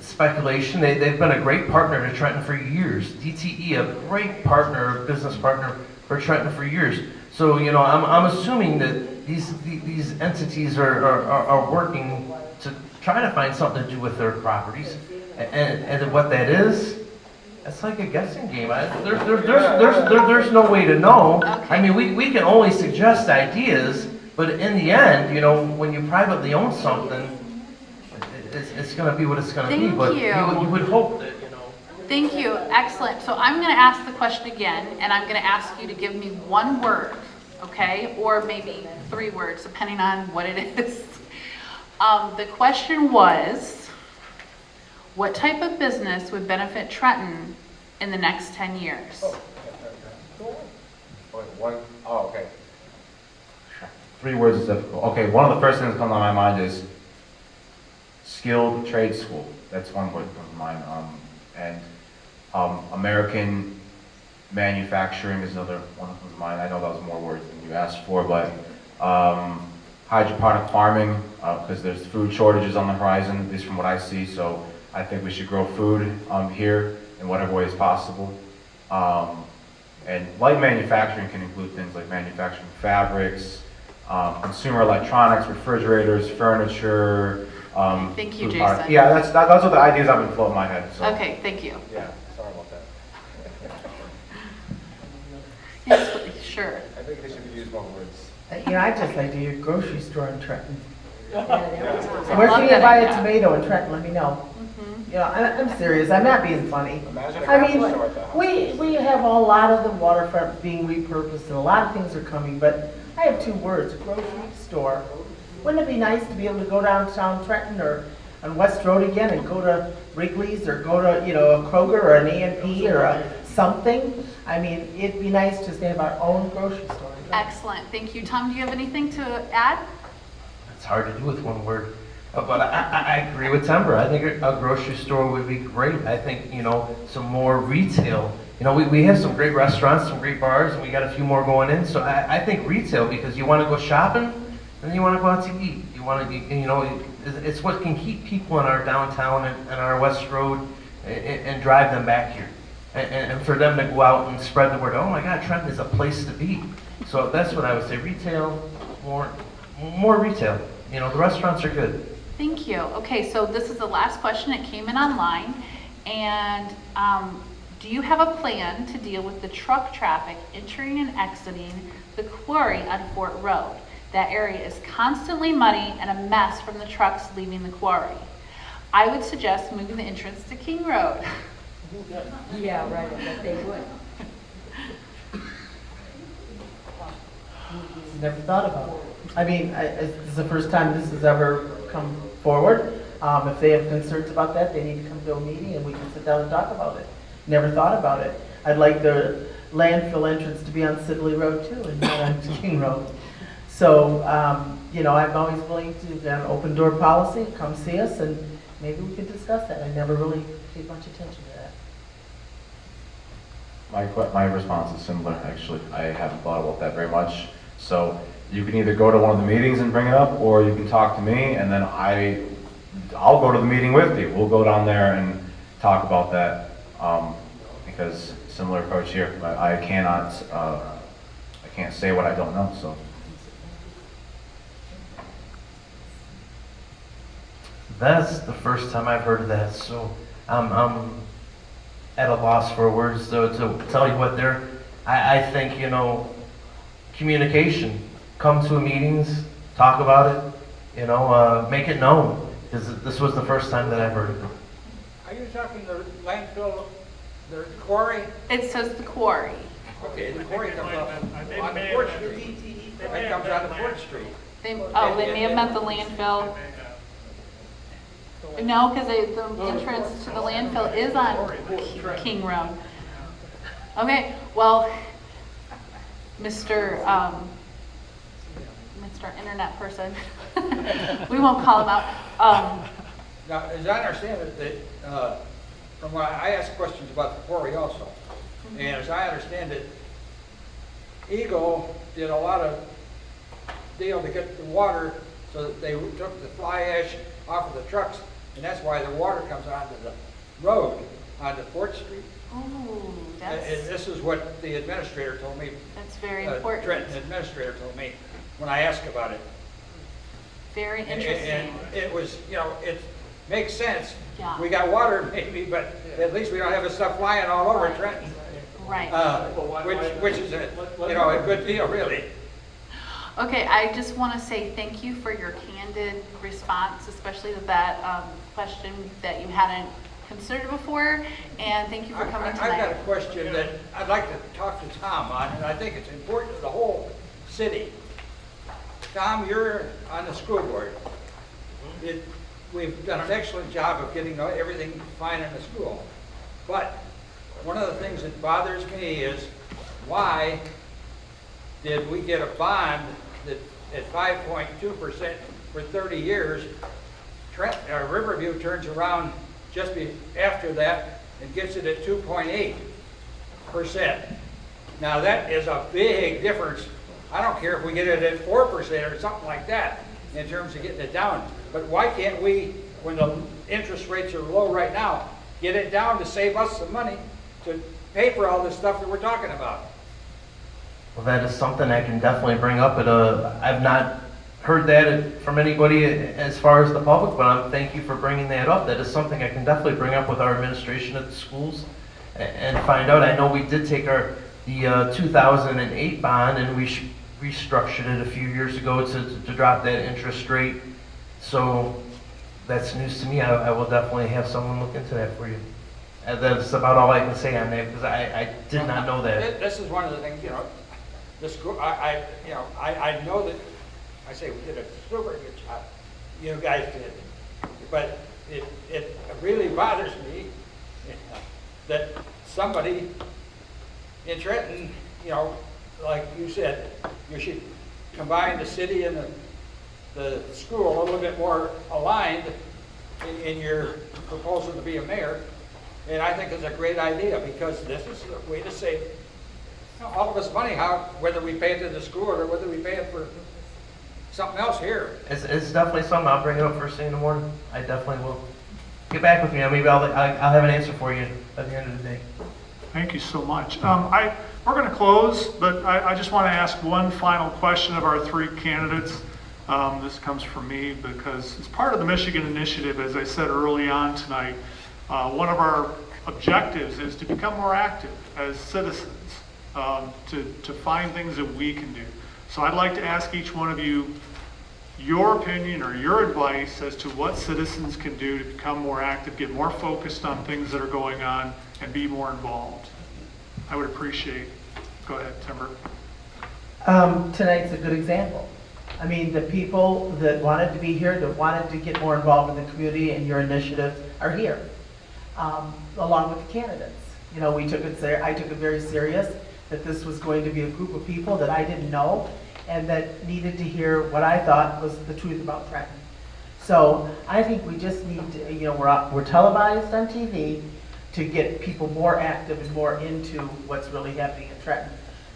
Speculation, they've been a great partner to Trenton for years. DTE, a great partner, business partner for Trenton for years. So, you know, I'm assuming that these entities are working to try to find something to do with their properties. And what that is, it's like a guessing game. There's no way to know. I mean, we can only suggest ideas, but in the end, you know, when you privately own something, it's going to be what it's going to be. But you would hope that, you know. Thank you, excellent. So I'm going to ask the question again, and I'm going to ask you to give me one word, okay? Or maybe 3 words, depending on what it is. The question was, what type of business would benefit Trenton in the next 10 years? Okay. 3 words is difficult. Okay, one of the first things that comes to my mind is skilled trade school. That's one word that comes to mind. American manufacturing is another one that comes to mind. I know that was more words than you asked for, but hydroponic farming, because there's food shortages on the horizon, at least from what I see. So I think we should grow food here in whatever way is possible. And light manufacturing can include things like manufacturing fabrics, consumer electronics, refrigerators, furniture. Thank you, food Jason. products. Yeah, those are the ideas I've been floating in my head. So. Okay, thank you. Yeah, sorry about that. Yes, sure. I think they should use more words. you know, I'd just like to get a grocery store in Trenton. I Where love can you that buy idea. a tomato in Trenton? Let me know. You know, I'm serious. I'm not being funny. Imagine if I we mean, had a store at the house. we have a lot of the waterfront being repurposed and a lot of things are coming, but I have 2 words, grocery store. Wouldn't it be nice to be able to go downtown Trenton or on West Road again and go to Wrigley's or go to, you know, a Kroger or an A&P or a something? I mean, it'd be nice just to have our own grocery store. Excellent, thank you. Tom, do you have anything to add? It's hard to do with 1 word. But I agree with Timber. I think a grocery store would be great. I think, you know, some more retail. You know, we have some great restaurants, some great bars, and we got a few more going in. So I think retail, because you want to go shopping, and you want to go out to eat. You want to, you know, it's what can keep people in our downtown and our West Road and drive them back here. And for them to go out and spread the word, oh my God, Trenton is a place to be. So that's what I would say, retail, more retail. You know, the restaurants are good. Thank you. Okay, so this is the last question. It came in online, and Do you have a plan to deal with the truck traffic entering and exiting the quarry on Fort Road? That area is constantly muddy and a mess from the trucks leaving the quarry. I would suggest moving the entrance to King Road. Yeah, right, but they would. Never thought about it. I mean, this is the first time this has ever come forward. If they have concerns about that, they need to come to a meeting and we can sit down and talk about it. Never thought about it. I'd like the landfill entrance to be on Sibley Road too and not on King Road. So, you know, I'm always willing to have an open door policy, come see us and maybe we could discuss that. I never really paid much attention to that. My response is similar, actually. I haven't thought about that very much. So you can either go to one of the meetings and bring it up, or you can talk to me, and then I'll go to the meeting with you. We'll go down there and talk about that, because similar approach here. I can't say what I don't know, so. That's the first time I've heard of that, so I'm at a loss for words to tell you what they're. I think, you know, communication. Come to meetings, talk about it, you know, make it known. Because this was the first time that I've heard of it. Are you talking the landfill, the quarry? It says the quarry. Okay, the quarry comes up on the 4th Street. It comes out of 4th Street. They may have meant the landfill. No, because the entrance to the landfill is on King Road. Okay, well, Mr. Internet person, we won't call him out. Now, as I understand it, that from what I asked questions about the quarry also, and as I understand it, Eagle did a lot of deal to get the water so that they took the fly ash off of the trucks, and that's why the water comes onto the road, onto 4th Street. Oh, And this is what the administrator told me. That's very important. Trenton administrator told me when I asked about it. Very interesting. And it was, you know, it makes sense. Yeah. We got water maybe, but at least we don't have the stuff flying all over Trenton. Right. Which is a, you know, a good deal, really. Okay, I just want to say thank you for your candid response, especially to that question that you hadn't considered before, and thank you for coming tonight. I've got a question that I'd like to talk to Tom on, and I think it's important to the whole city. Tom, you're on the school board. We've done an excellent job of getting everything fine in the school. But one of the things that bothers me is why did we get a bond that at 5.2% for 30 years? Riverview turns around just after that and gets it at 2.8%. Now that is a big difference. I don't care if we get it at 4% or something like that in terms of getting it down. But why can't we, when the interest rates are low right now, get it down to save us some money to pay for all this stuff that we're talking about? Well, that is something I can definitely bring up I've not heard that from anybody as far as the public, but thank you for bringing that up. That is something I can definitely bring up with our administration at the schools and find out. I know we did take the 2008 bond and we restructured it a few years ago to drop that interest rate. So that's news to me. I will definitely have someone look into that for you. That's about all I can say on that because I did not know that. This is one of the things, you know, the school, I know that, I say we did a super good job, you guys did, but it really bothers me that somebody in Trenton, you know, like you said, you should combine the city and the school a little bit more aligned in your proposal to be a mayor, and I think it's a great idea because this is a way to save all of us money, whether we pay it to the school or whether we pay it for something else here. It's definitely something I'll bring it up first thing in the morning. I definitely will. Get back with me. Maybe I'll have an answer for you by the end of the day. Thank you so much. We're going to close, but I just want to ask one final question of our three candidates. This comes from me because it's part of the Michigan Initiative, as I said early on tonight. One of our objectives is to become more active as citizens, to find things that we can do. So I'd like to ask each one of you your opinion or your advice as to what citizens can do to become more active, get more focused on things that are going on, and be more involved. I would appreciate, go ahead, Timber. Tonight's a good example. I mean, the people that wanted to be here, that wanted to get more involved in the community and your initiatives are here, along with the candidates. You know, I took it very serious that this was going to be a group of people that I didn't know and that needed to hear what I thought was the truth about Trenton. So I think we just need to, you know, we're televised on TV to get people more active and more into what's really happening in Trenton.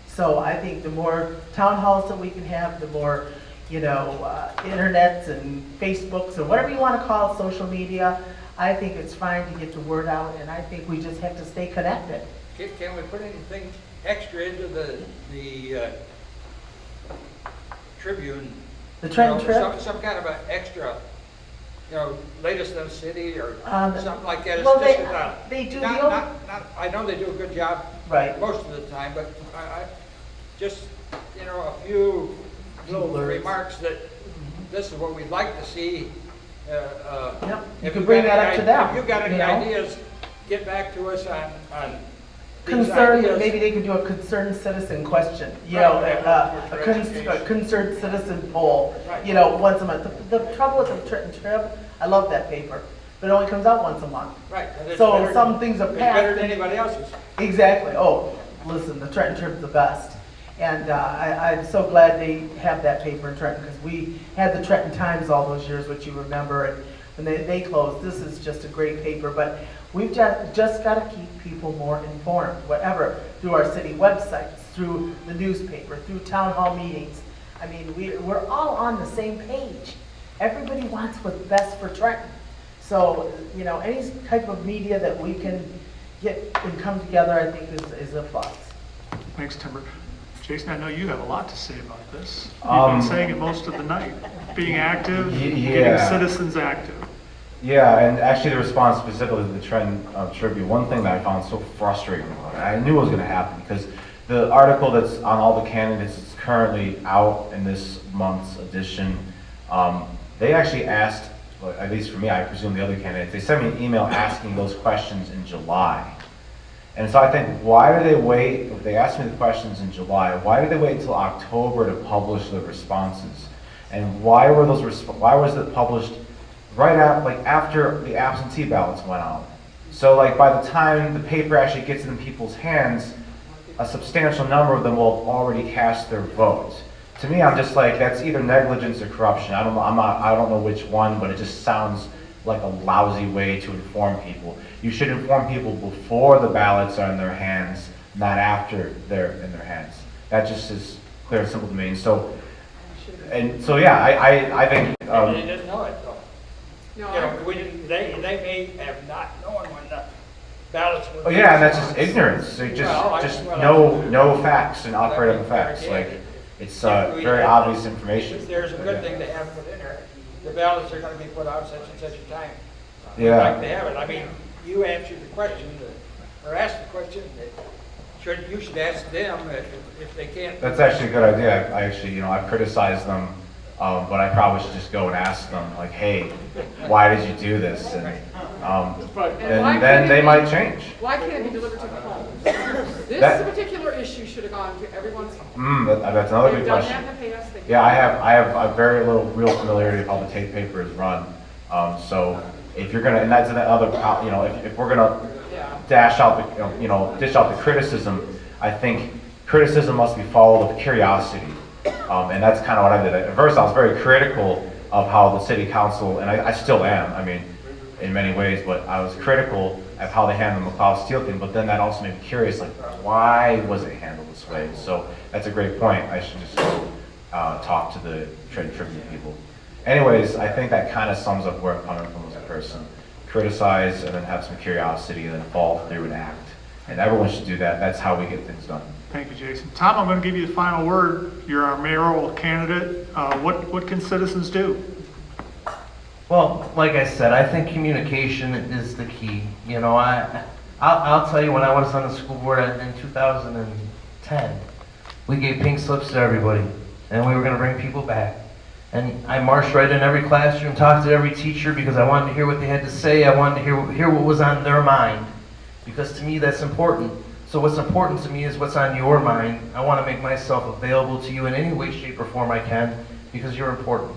So I think the more town halls that we can have, the more, you know, internets and Facebooks and whatever you want to call it, social media, I think it's fine to get the word out, and I think we just have to stay connected. Can we put anything extra into the Tribune? The Trenton Trib? Some kind of an extra, you know, latest in the city or something like that. It's Well, just they do I know they do a good job Right. most of the time, but I just, you know, a few little remarks that this is what we'd like to see. Yep. You If can you've bring got that any up to them. If you've got any you know? ideas, get back to us on these Concerned, ideas. maybe they could do a concerned citizen question, you Right, know, right, a concerned citizen poll, Right. you know, once a month. The trouble with the Trenton Trib, I love that paper, but it only comes out once a month. Right. and it's So better some than- things are it's better passed. than anybody else's. Exactly. Oh, listen, the Trenton Trib's the best. And I'm so glad they have that paper in Trenton, because we had the Trenton Times all those years, which you remember, and when they closed. This is just a great paper, but we've just got to keep people more informed, whatever, through our city websites, through the newspaper, through town hall meetings. I mean, we're all on the same page. Everybody wants what's best for Trenton. So, you know, any type of media that we can get and come together, I think is a plus. Thanks, Timber. Jason, I know you have a lot to say about this. You've been saying it most of the night. Being active, getting yeah. citizens active. Yeah, and actually the response specifically to the Trenton Tribune, one thing that I found so frustrating about it, I knew it was going to happen, because the article that's on all the candidates is currently out in this month's edition. They actually asked, well, at least for me, I presume the other candidates, they sent me an email asking those questions in July. And so I think, why do they wait, if they asked me the questions in July, why did they wait until October to publish the responses? And why was it published right after the absentee ballots went out? So like by the time the paper actually gets in people's hands, a substantial number of them will have already cast their vote. To me, I'm just like, that's either negligence or corruption. I don't know which one, but it just sounds like a lousy way to inform people. You should inform people before the ballots are in their hands, not after they're in their hands. That just is clear and simple to me. And so yeah, I think. They didn't know it though. No, You know, they may have not known when the ballots were. Oh yeah, and that's just ignorance. They just no facts and operate on the facts. Like it's very obvious information. There's a good thing to have put in there. The ballots are going to be put out such and such a time. Yeah. We'd like to have it. I mean, you answered the question, or asked the question, you should ask them if they can't. That's actually a good idea. I actually, I criticized them, but I probably should just go and ask them, like, hey, why did you do this? And then they might change. Why can't it be delivered to the homes? This particular issue should have gone to everyone's home. That's another They've good done question. that in the past. Yeah, I have a very little real familiarity with how the tape paper is run. So if you're gonna, and that's another, if we're gonna dish out the criticism, I think criticism must be followed with curiosity. And that's kind of what I did. At first, I was very critical of how the city council, and I still am, I mean, in many ways, but I was critical of how they handled the Mclaugh Steel thing, but then that also made me curious, like, why was it handled this way? So that's a great point. I should just talk to the Trenton Tribune people. Anyways, I think that kind of sums up where I'm coming from as a person. Criticize and then have some curiosity and then follow through and act. And everyone should do that. That's how we get things done. Thank you, Jason. Tom, I'm going to give you the final word. You're our mayoral candidate. What can citizens do? Well, like I said, I think communication is the key. You know, I I'll tell you, when I was on the school board in 2010, we gave pink slips to everybody, and we were going to bring people back. And I marched right in every classroom, talked to every teacher because I wanted to hear what they had to say. I wanted to hear what was on their mind, because to me that's important. So what's important to me is what's on your mind. I want to make myself available to you in any way, shape, or form I can, because you're important.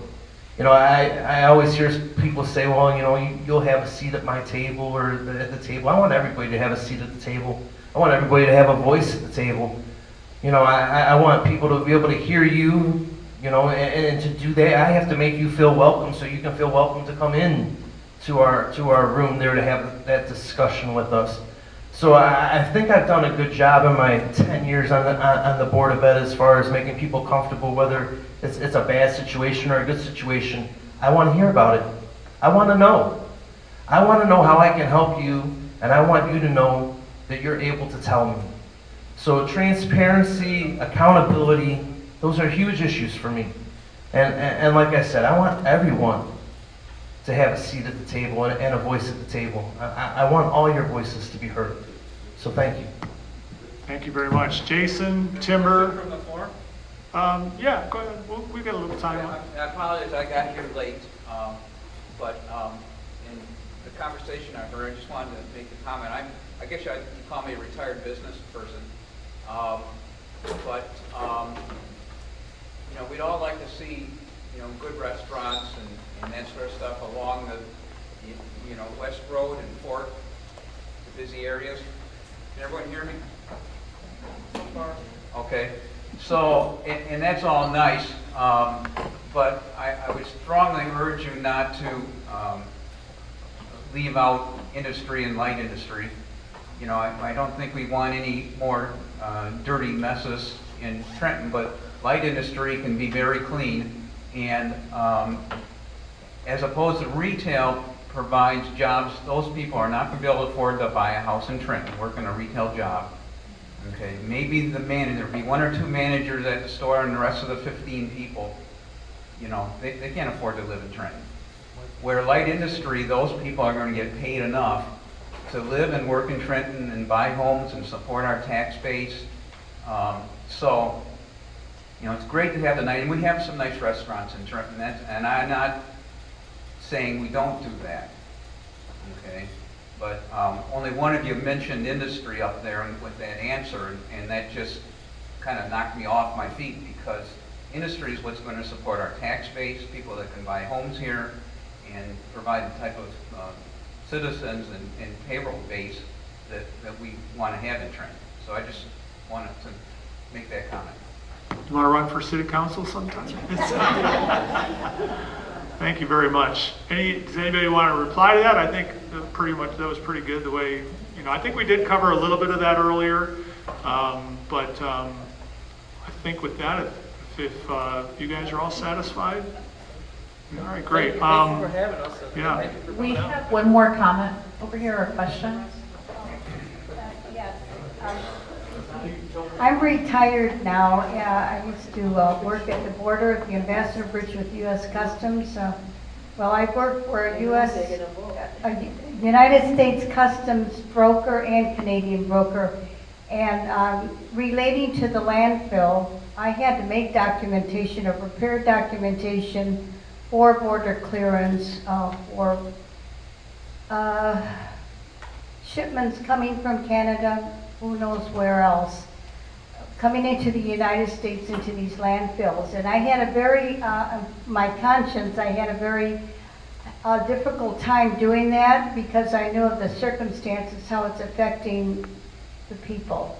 You know, I always hear people say, well, you know, you'll have a seat at my table or at the table. I want everybody to have a seat at the table. I want everybody to have a voice at the table. You know, I want people to be able to hear you, you know, and to do that, I have to make you feel welcome so you can feel welcome to come in to our room there to have that discussion with us. So I think I've done a good job in my 10 years on the Board of Ed as far as making people comfortable, whether it's a bad situation or a good situation. I want to hear about it. I want to know. I want to know how I can help you, and I want you to know that you're able to tell me. So transparency, accountability, those are huge issues for me. And like I said, I want everyone to have a seat at the table and a voice at the table. I want all your voices to be heard. So thank you. Thank you very much. Jason, Timber. From the floor? Yeah, go ahead. We've got a little time left. I apologize, I got here late, but in the conversation I heard, I just wanted to make a comment. I guess you call me a retired business person, but you know, we'd all like to see, you know, good restaurants and that sort of stuff along the, you know, West Road and Fort, the busy areas. Can everyone hear me? So far? Okay. So, and that's all nice, but I would strongly urge you not to leave out industry and light industry. You know, I don't think we want any more dirty messes in Trenton, but light industry can be very clean, and as opposed to retail provides jobs, those people are not going to be able to afford to buy a house in Trenton, working a retail job. Okay, maybe the manager, there'll be 1 or 2 managers at the store, and the rest of the 15 people, you know, they can't afford to live in Trenton. Where light industry, those people are going to get paid enough to live and work in Trenton and buy homes and support our tax base. So, you know, it's great to have the night, and we have some nice restaurants in Trenton, and I'm not saying we don't do that, okay? But only one of you mentioned industry up there with that answer, and that just kind of knocked me off my feet, because industry is what's going to support our tax base, people that can buy homes here, and provide the type of citizens and payroll base that we want to have in Trenton. So I just wanted to make that comment. You want to run for city council sometime? Thank you very much. Does anybody want to reply to that? I think that was pretty good the way, you know, I think we did cover a little bit of that earlier. But I think with that, if you guys are all satisfied, all right, great. Thank you for having us. Yeah. Thank you for We coming out. have one more comment over here, or question. Yes. I'm retired now. I used to work at the border at the Ambassador Bridge with U.S. Customs. Well, I worked for a United States Customs broker and Canadian broker. And relating to the landfill, I had to make documentation or prepare documentation for border clearance for shipments coming from Canada, who knows where else, coming into the United States into these landfills. And I had a very, my conscience, I had a very difficult time doing that, because I knew of the circumstances, how it's affecting the people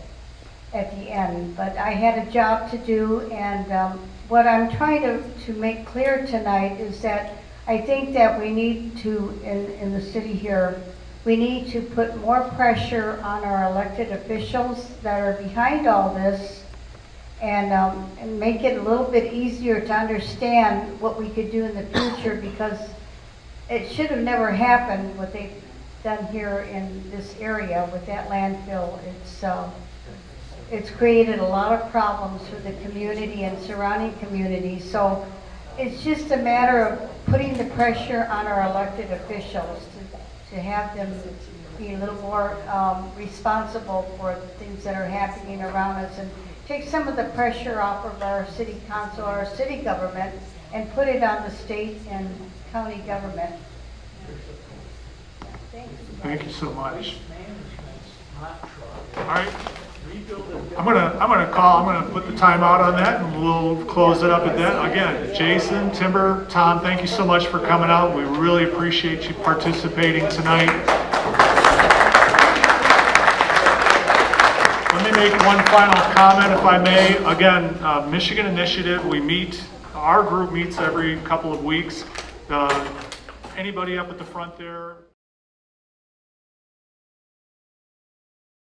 at the end. But I had a job to do, and what I'm trying to make clear tonight is that I think that we need to, in the city here, we need to put more pressure on our elected officials that are behind all this, and make it a little bit easier to understand what we could do in the future, because it should have never happened what they've done here in this area with that landfill. It's created a lot of problems for the community and surrounding communities. So it's just a matter of putting the pressure on our elected officials to have them be a little more responsible for the things that are happening around us and take some of the pressure off of our city council, our city government, and put it on the state and county government. Thank you so much. All right. I'm gonna put the time out on that, and we'll close it up at that. Again, Jason, Timber, Tom, thank you so much for coming out. We really appreciate you participating tonight. Let me make one final comment, if I may. Again, Michigan Initiative, our group meets every couple of weeks. Anybody up at the front there?